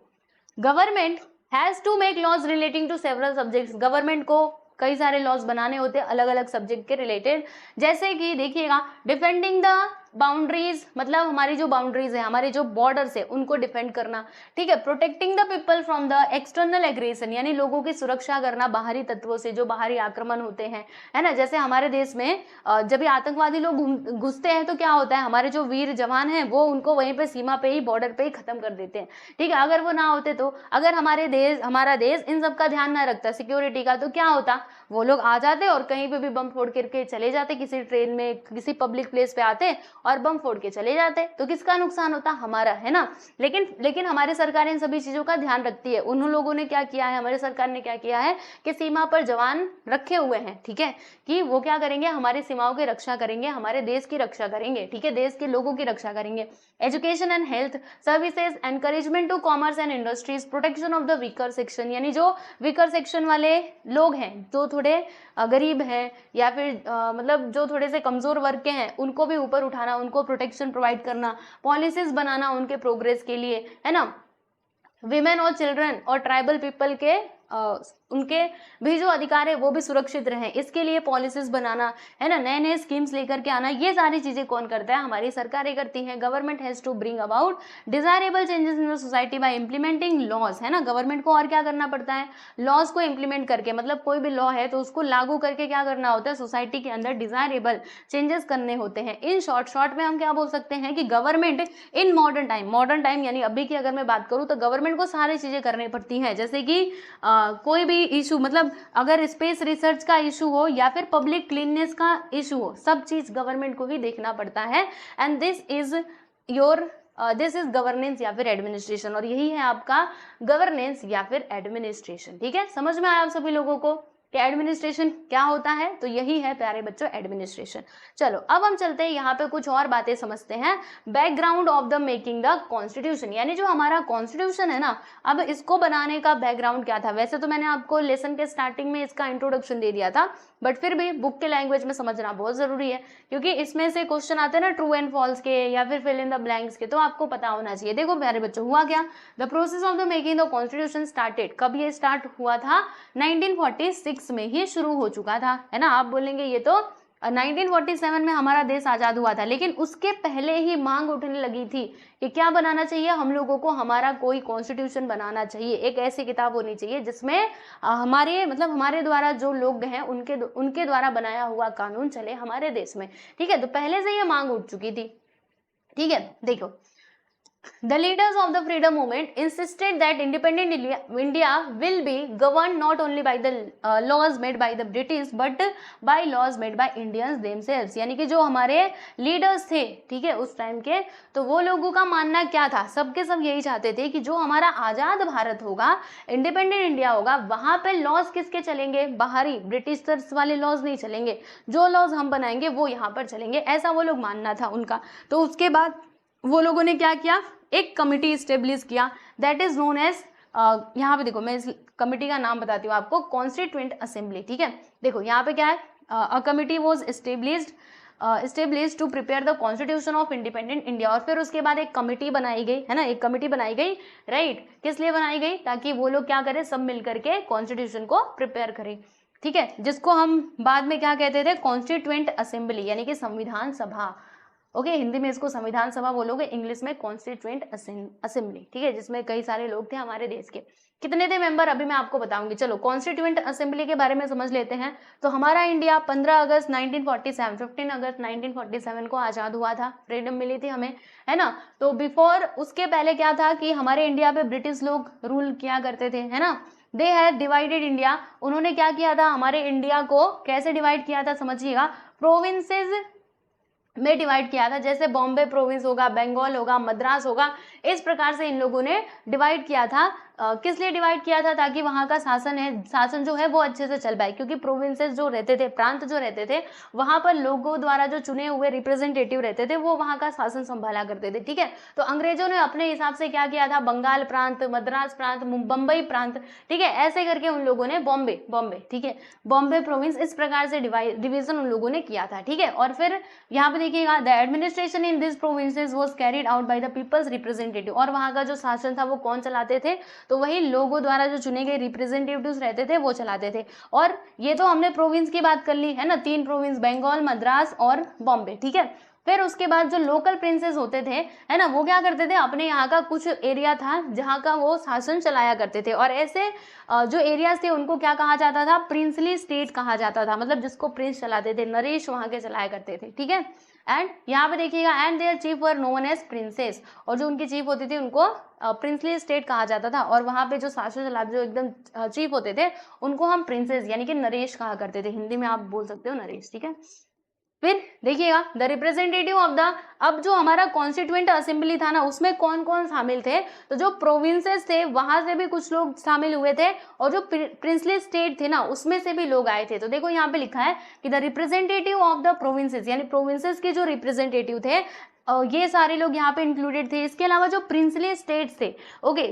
government has to make laws relating to several subjects. Government को कई सारे लॉज बनाने होते हैं अलग अलग सब्जेक्ट के रिलेटेड, जैसे कि देखिएगा, डिफेंडिंग द बाउंड्रीज, मतलब हमारी जो बाउंड्रीज है, हमारे जो बॉर्डर्स है, उनको डिफेंड करना, ठीक है। Protecting the people from the external aggression, यानी लोगों की सुरक्षा करना बाहरी तत्वों से, जो बाहरी आक्रमण होते हैं, है ना। जैसे हमारे देश में जब ये आतंकवादी लोग घुसते हैं तो क्या होता है, हमारे जो वीर जवान हैं वो उनको वहीं पे सीमा पे ही, बॉर्डर पे ही खत्म कर देते हैं, ठीक है। अगर वो ना होते तो, अगर हमारा देश इन सब का ध्यान ना रखता, सिक्योरिटी का, तो क्या होता, वो लोग आ जाते और कहीं पे भी बम फोड़ करके चले जाते, किसी ट्रेन में, किसी पब्लिक प्लेस पे आते और बम फोड़ के चले जाते, तो किसका नुकसान होता, हमारा, है ना। लेकिन हमारी सरकार इन सभी चीजों का ध्यान रखती है। उन लोगों ने क्या किया है, हमारी सरकार ने क्या किया है कि सीमा पर जवान रखे हुए हैं, ठीक है, कि वो क्या करेंगे, हमारी सीमाओं की रक्षा करेंगे, हमारे देश की रक्षा करेंगे, ठीक है, देश के लोगों की रक्षा करेंगे। Education and health services, encouragement to commerce and industries, protection of the weaker section, यानी जो वीकर सेक्शन वाले लोग हैं, जो थोड़े गरीब हैं, या फिर मतलब जो थोड़े से कमजोर वर्ग के हैं, उनको भी ऊपर उठाना, उनको प्रोटेक्शन प्रोवाइड करना, पॉलिसीज बनाना उनके प्रोग्रेस के लिए, है ना। विमेन और चिल्ड्रन और ट्राइबल पीपल के उनके भी जो अधिकार है वो भी सुरक्षित रहें, इसके लिए पॉलिसीज बनाना, है ना, नए नए स्कीम्स लेकर के आना, ये सारी चीजें कौन करता है, हमारी सरकारें करती हैं। Government has to bring about desirable changes in the society by implementing laws, है ना। गवर्नमेंट को और क्या करना पड़ता है, लॉज को इंप्लीमेंट करके, मतलब कोई भी लॉ है तो उसको लागू करके क्या करना होता है, सोसाइटी के अंदर डिजायरेबल चेंजेस करने होते हैं। इन शॉर्ट में हम क्या बोल सकते हैं कि गवर्नमेंट इन मॉडर्न टाइम यानी अभी की अगर मैं बात करूं तो गवर्नमेंट को सारी चीजें करनी पड़ती हैं, जैसे कि कोई भी इशू, मतलब अगर स्पेस रिसर्च का इशू हो या फिर पब्लिक क्लीननेस का इशू हो, सब चीज गवर्नमेंट को ही देखना पड़ता है। एंड दिस इज गवर्नेंस या फिर एडमिनिस्ट्रेशन, और यही है आपका गवर्नेंस या फिर एडमिनिस्ट्रेशन, ठीक है। समझ में आया आप सभी लोगों को कि एडमिनिस्ट्रेशन क्या होता है, तो यही है प्यारे बच्चों एडमिनिस्ट्रेशन। चलो अब हम चलते हैं यहाँ पे कुछ और बातें समझते हैं। Background of the making the constitution, यानी जो हमारा कॉन्स्टिट्यूशन है ना, अब इसको बनाने का बैकग्राउंड क्या था। वैसे तो मैंने आपको लेसन के स्टार्टिंग में इसका इंट्रोडक्शन दे दिया था, बट फिर भी बुक के लैंग्वेज में समझना बहुत जरूरी है, क्योंकि इसमें से क्वेश्चन आते हैं ना ट्रू एंड फॉल्स के या फिर फिल इन द ब्लैंक्स के, तो आपको पता होना चाहिए। देखो प्यारे बच्चों, हुआ क्या, the process of the making the constitution started, कब ये स्टार्ट हुआ था, 1946 में ही शुरू हो चुका था, है ना। आप बोलेंगे ये तो 1947 में हमारा देश आजाद हुआ था, लेकिन उसके पहले ही मांग उठने लगी थी कि क्या बनाना चाहिए हम लोगों को, हमारा कोई कॉन्स्टिट्यूशन बनाना चाहिए, एक ऐसी किताब होनी चाहिए जिसमें हमारे द्वारा जो लोग हैं उनके द्वारा बनाया हुआ कानून चले हमारे देश में, ठीक है। तो पहले से ये मांग उठ चुकी थी, ठीक है। देखो The leaders of the freedom movement insisted that independent India will be governed not only by the laws made by the British but by laws made by Indians themselves. यानी कि जो हमारे लीडर्स थे, ठीक है, उस टाइम के, तो वो लोगों का मानना क्या था, सबके सब यही चाहते थे कि जो हमारा आज़ाद भारत होगा, इंडिपेंडेंट इंडिया होगा, वहाँ पे लॉज किसके चलेंगे, बाहरी ब्रिटिशर्स वाले लॉज नहीं चलेंगे, जो लॉज हम बनाएंगे वो यहाँ पर चलेंगे, ऐसा वो लोग मानना था उनका। तो उसके बाद वो लोगों ने क्या किया, एक कमिटी स्टेब्लिश किया, दैट इज नोन एज, यहाँ पे देखो मैं इस कमिटी का नाम बताती हूँ आपको, कॉन्स्टिट्यूएंट असेंबली, ठीक है। देखो यहाँ पे क्या है, a committee was established to prepare the constitution of independent India. और फिर उसके बाद एक कमिटी बनाई गई, है ना, एक कमिटी बनाई गई, राइट, किस लिए बनाई गई, ताकि वो लोग क्या करें, सब मिल करके कॉन्स्टिट्यूशन को प्रिपेयर करें, ठीक है, जिसको हम बाद में क्या कहते थे, कॉन्स्टिट्यूएंट असेंबली, यानी कि संविधान सभा। ओके, हिंदी में इसको संविधान सभा बोलोगे, इंग्लिश में कॉन्स्टिट्यूएंट असेंबली, ठीक है, जिसमें कई सारे लोग थे हमारे देश के। कितने थे मेंबर अभी मैं आपको बताऊंगी। चलो कॉन्स्टिट्यूएंट असेंबली के बारे में समझ लेते हैं। तो हमारा इंडिया 15 अगस्त 1947, 15 अगस्त 1947 को आजाद हुआ था, फ्रीडम मिली थी हमें, है ना। तो बिफोर, उसके पहले क्या था कि हमारे इंडिया पे ब्रिटिश लोग रूल किया करते थे, है ना। दे हैड डिवाइडेड इंडिया, उन्होंने क्या किया था, हमारे इंडिया को कैसे डिवाइड किया था समझिएगा, प्रोविंसेस में डिवाइड किया था। जैसे बॉम्बे प्रोविंस होगा, बंगाल होगा, मद्रास होगा, इस प्रकार से इन लोगों ने डिवाइड किया था। किस लिए डिवाइड किया था, ताकि वहाँ का शासन जो है वो अच्छे से चल पाए, क्योंकि प्रोविंसेस जो रहते थे, प्रांत जो रहते थे, वहाँ पर लोगों द्वारा जो चुने हुए रिप्रेजेंटेटिव रहते थे, वो वहाँ का शासन संभाला करते थे, ठीक है। तो अंग्रेजों ने अपने हिसाब से क्या किया था, बंगाल प्रांत, मद्रास प्रांत, बम्बई प्रांत, ठीक है, ऐसे करके उन लोगों ने बॉम्बे, ठीक है, बॉम्बे प्रोविंस, इस प्रकार से डिवीजन उन लोगों ने किया था, ठीक है। और फिर यहाँ पे देखिएगा, the administration in this provinces was carried out by the peoples representative, और वहाँ का जो शासन था वो कौन चलाते थे, तो वही लोगों द्वारा जो चुने गए रिप्रेजेंटेटिव्स रहते थे वो चलाते थे। और ये तो हमने प्रोविंस की बात कर ली, है ना, 3 प्रोविंस, बंगाल, मद्रास और बॉम्बे, ठीक है। फिर उसके बाद जो लोकल प्रिंसेस होते थे, है ना, वो क्या करते थे, अपने यहाँ का कुछ एरिया था जहाँ का वो शासन चलाया करते थे, और ऐसे जो एरियाज थे उनको क्या कहा जाता था, प्रिंसली स्टेट कहा जाता था, मतलब जिसको प्रिंस चलाते थे, नरेश वहाँ के चलाया करते थे, ठीक है। एंड यहाँ पे देखिएगा, and their chief were known as princes, और जो उनकी चीफ होती थी उनको प्रिंसली स्टेट कहा जाता था, और वहाँ पे जो शासन चलाते, जो एकदम चीफ होते थे, उनको हम प्रिंसेस यानी कि नरेश कहा करते थे, हिंदी में आप बोल सकते हो नरेश, ठीक है। फिर देखिएगा, द रिप्रेजेंटेटिव ऑफ द, अब जो हमारा कॉन्स्टिट्यूएंट असेंबली था ना, उसमें कौन कौन शामिल थे, तो जो प्रोविंसेस थे वहां से भी कुछ लोग शामिल हुए थे, और जो प्रिंसली स्टेट थे ना, उसमें से भी लोग आए थे। तो देखो यहाँ पे लिखा है कि the representative of the provinces, यानी प्रोविंसेस के जो रिप्रेजेंटेटिव थे, ये सारे लोग यहाँ पे इंक्लूडेड थे। इसके अलावा जो प्रिंसली स्टेट्स थे, ओके,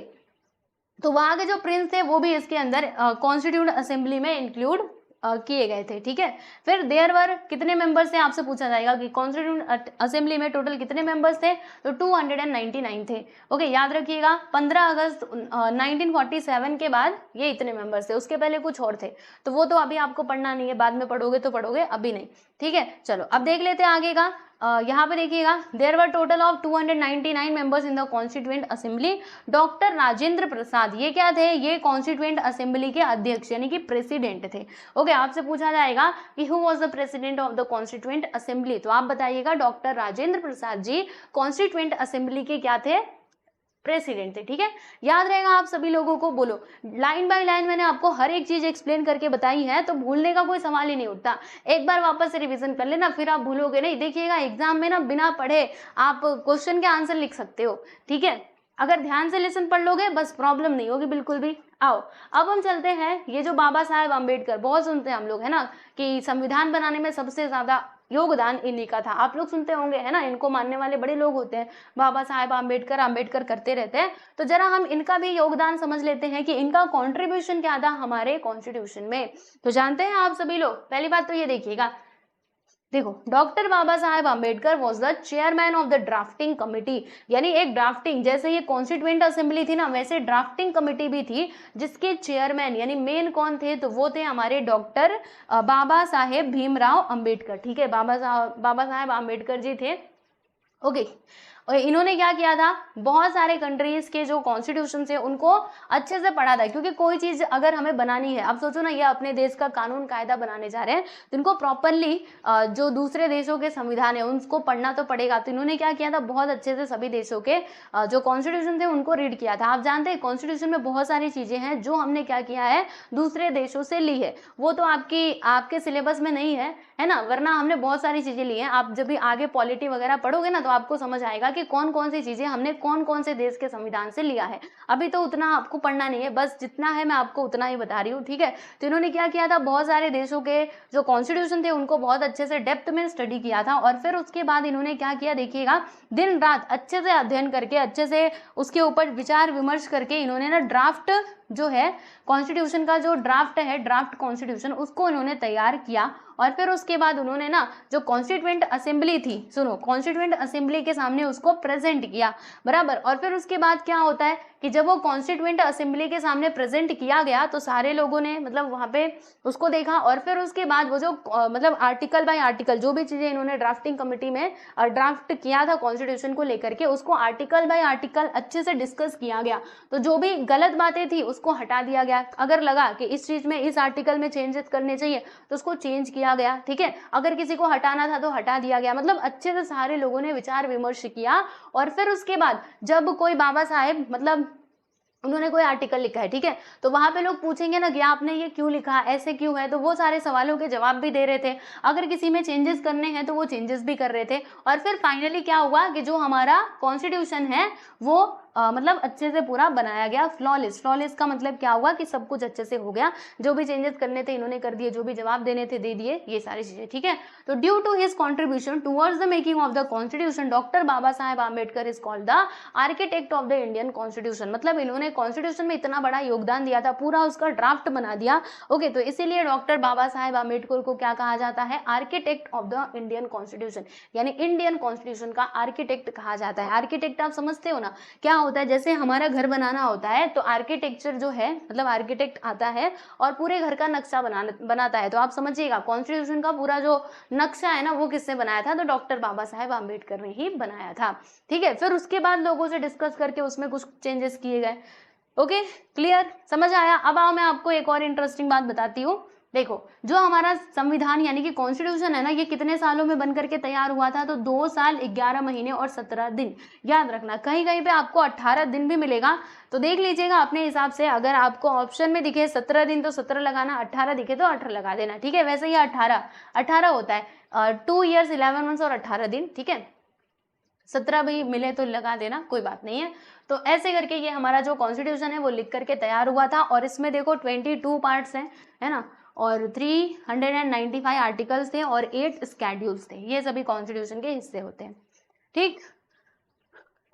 तो वहां के जो प्रिंस थे वो भी इसके अंदर कॉन्स्टिट्यूएंट असेंबली में इंक्लूड किए गए थे, ठीक है। फिर देयर वर, कितने मेंबर्स थे आपसे पूछा जाएगा कि कॉन्स्टिट्यूएंट असेंबली में टोटल कितने मेंबर्स थे, तो 299 थे। ओके, याद रखिएगा, 15 अगस्त 1947 के बाद ये इतने मेंबर्स थे, उसके पहले कुछ और थे, तो वो तो अभी आपको पढ़ना नहीं है, बाद में पढ़ोगे तो पढ़ोगे, अभी नहीं, ठीक है। चलो अब देख लेते हैं आगे का। यहाँ पे देखिएगा, there were total of 299 members in the constituent assembly. Doctor Rajendra Prasad, ये क्या थे, ये कॉन्स्टिट्यूएंट असेंबली के अध्यक्ष यानी कि प्रेसिडेंट थे। ओके, आपसे पूछा जाएगा कि who was the president of the constituent assembly, तो आप बताइएगा doctor Rajendra Prasad ji constituent assembly के क्या थे, प्रेसिडेंट थे, ठीक है। याद रहेगा आप सभी लोगों को, बोलो, लाइन बाय लाइन मैंने आपको हर एक चीज एक्सप्लेन करके बताई है, तो भूलने का कोई सवाल ही नहीं उठता। एक बार वापस से रिवीजन कर लेना, फिर आप भूलोगे नहीं। देखिएगा, एग्जाम में ना बिना पढ़े आप क्वेश्चन के आंसर लिख सकते हो, ठीक है, अगर ध्यान से लेसन पढ़ लोगे बस, प्रॉब्लम नहीं होगी बिल्कुल भी। आओ अब हम चलते हैं, ये जो बाबा साहेब अम्बेडकर, बहुत सुनते हैं हम लोग, है ना, कि संविधान बनाने में सबसे ज्यादा योगदान इन्हीं का था, आप लोग सुनते होंगे, है ना, इनको मानने वाले बड़े लोग होते हैं, बाबा साहेब अम्बेडकर करते रहते हैं। तो जरा हम इनका भी योगदान समझ लेते हैं कि इनका कंट्रीब्यूशन क्या था हमारे कॉन्स्टिट्यूशन में। तो जानते हैं आप सभी लोग, पहली बात तो ये देखिएगा, देखो, doctor Baba Saheb Ambedkar was the chairman of the drafting committee, यानी एक ड्राफ्टिंग, जैसे ये कॉन्स्टिट्यूएंट असेंबली थी ना, वैसे ड्राफ्टिंग कमिटी भी थी, जिसके चेयरमैन यानी मेन कौन थे, तो वो थे हमारे डॉक्टर बाबा साहेब भीमराव अम्बेडकर, ठीक है, बाबा साहेब अम्बेडकर जी थे। ओके, और इन्होंने क्या किया था, बहुत सारे कंट्रीज के जो कॉन्स्टिट्यूशन थे उनको अच्छे से पढ़ा था, क्योंकि कोई चीज अगर हमें बनानी है, अब सोचो ना ये अपने देश का कानून कायदा बनाने जा रहे हैं तो इनको प्रॉपरली जो दूसरे देशों के संविधान है उनको पढ़ना तो पड़ेगा। तो इन्होंने क्या किया था, बहुत अच्छे से सभी देशों के जो कॉन्स्टिट्यूशन थे उनको रीड किया था। आप जानते हैं कॉन्स्टिट्यूशन में बहुत सारी चीजें हैं जो हमने क्या किया है, दूसरे देशों से ली है, वो तो आपके सिलेबस में नहीं है ना, वरना हमने बहुत सारी चीजें ली हैं। आप जब भी आगे पॉलिटी वगैरह पढ़ोगे ना तो आपको समझ आएगा कि कौन कौन सी चीजें हमने कौन कौन से देश के संविधान से लिया है। अभी तो उतना आपको पढ़ना नहीं है, बस जितना है मैं आपको उतना ही बता रही हूँ, ठीक है। तो इन्होंने क्या किया था, बहुत सारे देशों के जो कॉन्स्टिट्यूशन थे उनको बहुत अच्छे से डेप्थ में स्टडी किया था, और फिर उसके बाद इन्होंने क्या किया देखिएगा, दिन रात अच्छे से अध्ययन करके, अच्छे से उसके ऊपर विचार विमर्श करके इन्होंने ना ड्राफ्ट जो है कॉन्स्टिट्यूशन का, जो ड्राफ्ट है ड्राफ्ट कॉन्स्टिट्यूशन, उसको इन्होंने तैयार किया। और फिर उसके बाद उन्होंने ना जो कॉन्स्टिट्यूएंट असेंबली थी, सुनो, कॉन्स्टिट्यूएंट असेंबली के सामने उसको प्रेजेंट किया, बराबर। और फिर उसके बाद क्या होता है कि जब वो कॉन्स्टिट्यूएंट असेंबली के सामने प्रेजेंट किया गया तो सारे लोगों ने मतलब वहां पे उसको देखा, और फिर उसके बाद वो जो मतलब आर्टिकल बाय आर्टिकल जो भी चीजें इन्होंने ड्राफ्टिंग कमेटी में ड्राफ्ट किया था कॉन्स्टिट्यूशन को लेकर के, उसको आर्टिकल बाय आर्टिकल अच्छे से डिस्कस किया गया। तो जो भी गलत बातें थी उसको हटा दिया गया, अगर लगा कि इस चीज में इस आर्टिकल में चेंजेस करने चाहिए तो उसको चेंज किया गया, ठीक है। अगर किसी को हटाना था तो हटा दिया गया, मतलब अच्छे से सारे लोगों ने विचार विमर्श किया। और फिर उसके बाद जब कोई बाबा साहेब मतलब उन्होंने कोई आर्टिकल लिखा है, ठीक है, तो वहां पे लोग पूछेंगे ना कि आपने ये क्यों लिखा, ऐसे क्यों है, तो वो सारे सवालों के जवाब भी दे रहे थे। अगर किसी में चेंजेस करने हैं तो वो चेंजेस भी कर रहे थे। और फिर फाइनली क्या हुआ कि जो हमारा कॉन्स्टिट्यूशन है वो मतलब अच्छे से पूरा बनाया गया, फ्लॉलेस। फ्लॉलेस का मतलब क्या हुआ कि सब कुछ अच्छे से हो गया, जो भी चेंजेस करने थे इन्होंने कर दिए, जो भी जवाब देने थे दे दिए, ये सारी चीजें, ठीक है। तो due to his contribution towards the making of the constitution, doctor Baba Saheb Ambedkar is called the architect of the Indian constitution. मतलब इन्होंने कॉन्स्टिट्यूशन में इतना बड़ा योगदान दिया था, पूरा उसका ड्राफ्ट बना दिया, ओके। तो इसीलिए डॉक्टर बाबा साहेब आम्बेडकर को क्या कहा जाता है, architect of the Indian constitution, यानी इंडियन कॉन्स्टिट्यूशन का आर्किटेक्ट कहा जाता है। आर्किटेक्ट आप समझते हो ना क्या होता है, जैसे हमारा घर बनाना होता है तो आर्किटेक्चर जो है मतलब आर्किटेक्ट आता है और पूरे घर का नक्शा बनाता है। तो आप समझिएगा कॉन्स्टिट्यूशन का पूरा जो नक्शा है ना वो किसने बनाया था, तो डॉक्टर बाबा साहेब आम्बेडकर ने ही बनाया था, ठीक है। फिर उसके बाद लोगों से डिस्कस करके उसमें कुछ चेंजेस किए गए, ओके, क्लियर, समझ आया। अब आओ मैं आपको एक और इंटरेस्टिंग बात बताती हूँ। देखो जो हमारा संविधान यानी कि कॉन्स्टिट्यूशन है ना, ये कितने सालों में बनकर के तैयार हुआ था, तो 2 साल 11 महीने और 17 दिन। याद रखना कहीं कहीं पे आपको 18 दिन भी मिलेगा, तो देख लीजिएगा अपने हिसाब से, अगर आपको ऑप्शन में दिखे 17 दिन तो 17 लगाना, 18 दिखे तो 18 लगा देना, ठीक है। वैसे ही 18 होता है, 2 ईयर्स 11 मंथ्स और 18 दिन, ठीक है। 17 भी मिले तो लगा देना, कोई बात नहीं है। तो ऐसे करके ये हमारा जो कॉन्स्टिट्यूशन है वो लिख करके तैयार हुआ था, और इसमें देखो 22 पार्ट्स हैं, है ना, और 395 आर्टिकल्स थे और 8 स्केड्यूल्स थे। ये सभी कॉन्स्टिट्यूशन के हिस्से होते हैं, ठीक।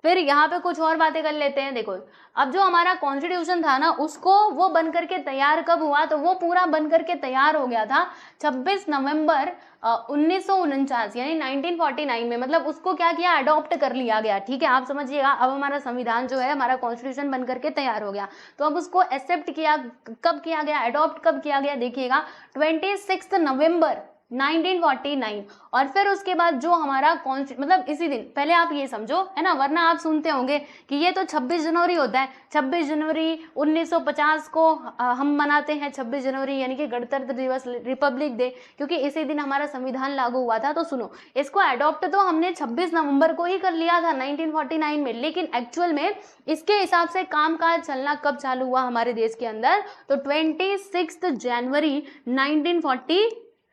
फिर यहाँ पे कुछ और बातें कर लेते हैं। देखो अब जो हमारा कॉन्स्टिट्यूशन था ना उसको वो बन करके तैयार कब हुआ, तो वो पूरा बन करके तैयार हो गया था 26 नवंबर 1949 यानी 1949 में। मतलब उसको क्या किया, अडॉप्ट कर लिया गया, ठीक है। आप समझिएगा अब हमारा संविधान जो है, हमारा कॉन्स्टिट्यूशन बन करके तैयार हो गया, तो अब उसको एक्सेप्ट किया, कब किया गया, अडॉप्ट कब किया गया, देखिएगा 26 नवंबर 1949। और फिर उसके बाद जो हमारा मतलब इसी दिन, पहले आप ये समझो, है ना, वरना आप सुनते होंगे कि ये तो 26 जनवरी होता है, 26 जनवरी 1950 को हम मनाते हैं 26 जनवरी यानी कि गणतंत्र दिवस, रिपब्लिक डे, क्योंकि इसी दिन हमारा संविधान लागू हुआ था। तो सुनो, इसको अडॉप्ट तो हमने 26 नवंबर को ही कर लिया था 1949 में, लेकिन एक्चुअल में इसके हिसाब से कामकाज चलना कब चालू हुआ हमारे देश के अंदर, तो 26 जनवरी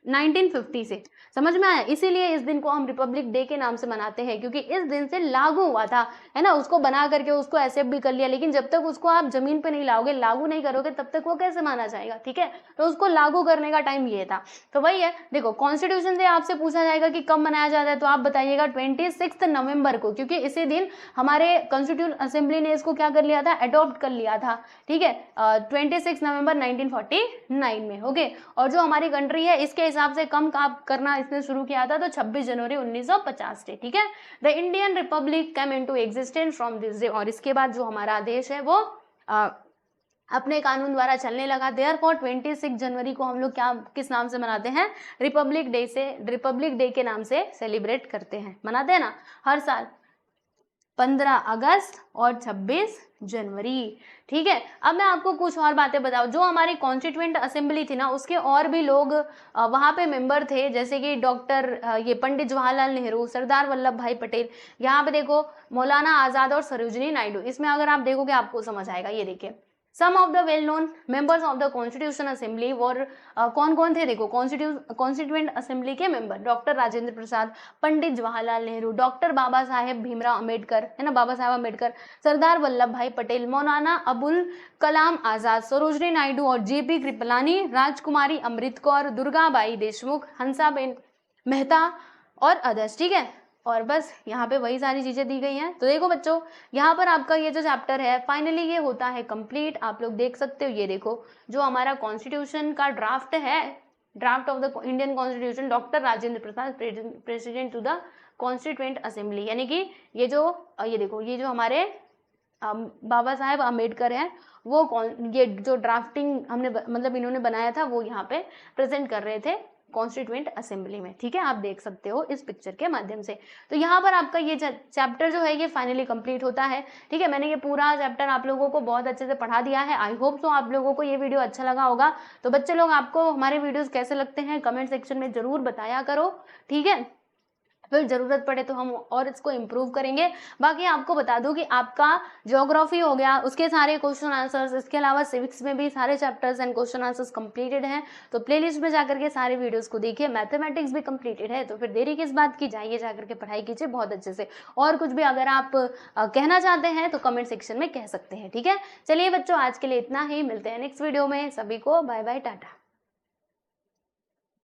1950 से। समझ में आया, इसीलिए इस दिन को हम रिपब्लिक डे के नाम से मनाते हैं, क्योंकि इस दिन से लागू हुआ था, है ना। उसको बना करके उसको एक्सेप्ट भी कर लिया, लेकिन जब तक उसको आप जमीन पे नहीं लाओगे, लागू नहीं करोगे, तब तक वो कैसे माना जाएगा, ठीक है। तो उसको लागू करने का टाइम ये था। तो वही है, देखो कॉन्स्टिट्यूशन से आपसे पूछा जाएगा कि कब मनाया जाता है, तो आप बताइएगा 26 नवंबर को, क्योंकि इसी दिन हमारे कॉन्स्टिट्यूंट असेंबली ने इसको क्या कर लिया था, अडॉप्ट कर लिया था, ठीक है, 26 नवंबर 1949 में, ओके। और जो हमारी कंट्री है इसके हिसाब से कम काम करना इसने शुरू किया था, तो 26 जनवरी 1950 से, ठीक है। The Indian Republic come into existence from this day, और इसके बाद जो हमारा देश है वो अपने कानून द्वारा चलने लगा। देयरफॉर 26 जनवरी को हम लोग क्या किस नाम से मनाते हैं, रिपब्लिक डे से, रिपब्लिक डे के नाम से सेलिब्रेट करते हैं, मनाते हैं ना हर साल। 15 अगस्त और 26 जनवरी। ठीक है, अब मैं आपको कुछ और बातें बताऊं। जो हमारी कॉन्स्टिट्यूएंट असेंबली थी ना, उसके और भी लोग वहां पे मेंबर थे, जैसे कि डॉक्टर ये पंडित जवाहरलाल नेहरू, सरदार वल्लभ भाई पटेल, यहाँ पे देखो मौलाना आजाद और सरोजिनी नायडू। इसमें अगर आप देखोगे आपको समझ आएगा। ये देखिए, some of the well known members of the constitution assembly और कौन कौन थे, देखो कॉन्स्टिट्यूएंट असेंबली के member, doctor Rajendra Prasad, Pandit Jawaharlal Nehru, doctor Baba Saheb Bhimrao Ambedkar, है ना, बाबा साहेब अम्बेडकर, सरदार वल्लभ भाई पटेल, मौलाना अबुल कलाम आजाद, सरोजनी नायडू और जेपी कृपलानी, राजकुमारी अमृत कौर, दुर्गाबाई देशमुख, हंसाबेन मेहता और अदर्स। ठीक है, और बस यहाँ पे वही सारी चीजें दी गई हैं। तो देखो बच्चों, यहाँ पर आपका ये जो चैप्टर है फाइनली ये होता है कंप्लीट। आप लोग देख सकते हो, ये देखो जो हमारा कॉन्स्टिट्यूशन का ड्राफ्ट है, draft of the Indian constitution, doctor Rajendra Prasad, president to the constituent assembly, यानी कि ये जो ये देखो, ये जो हमारे बाबा साहेब अम्बेडकर हैं, वो ये जो ड्राफ्टिंग हमने मतलब इन्होंने बनाया था, वो यहाँ पे प्रेजेंट कर रहे थे कॉन्स्टिट्यूएंट असेंबली में। ठीक है, आप देख सकते हो इस पिक्चर के माध्यम से। तो यहाँ पर आपका ये चैप्टर जो है ये फाइनली कंप्लीट होता है। ठीक है, मैंने ये पूरा चैप्टर आप लोगों को बहुत अच्छे से पढ़ा दिया है। आई होप सो आप लोगों को ये वीडियो अच्छा लगा होगा। तो बच्चे लोग, आपको हमारे वीडियोस कैसे लगते हैं कमेंट सेक्शन में जरूर बताया करो। ठीक है, फिर जरूरत पड़े तो हम और इसको इम्प्रूव करेंगे। बाकी आपको बता दूं कि आपका ज्योग्राफी हो गया, उसके सारे क्वेश्चन आंसर्स, इसके अलावा सिविक्स में भी सारे chapters and question answers completed हैं। तो प्लेलिस्ट में जाकर के सारे वीडियोस को देखिए। मैथमेटिक्स भी कंप्लीटेड है, तो फिर देरी किस बात की, जाइए जाकर के पढ़ाई कीजिए बहुत अच्छे से। और कुछ भी अगर आप कहना चाहते हैं तो कमेंट सेक्शन में कह सकते हैं। ठीक है, चलिए बच्चों, आज के लिए इतना ही। मिलते हैं नेक्स्ट वीडियो में। सभी को बाय बाय, टाटा।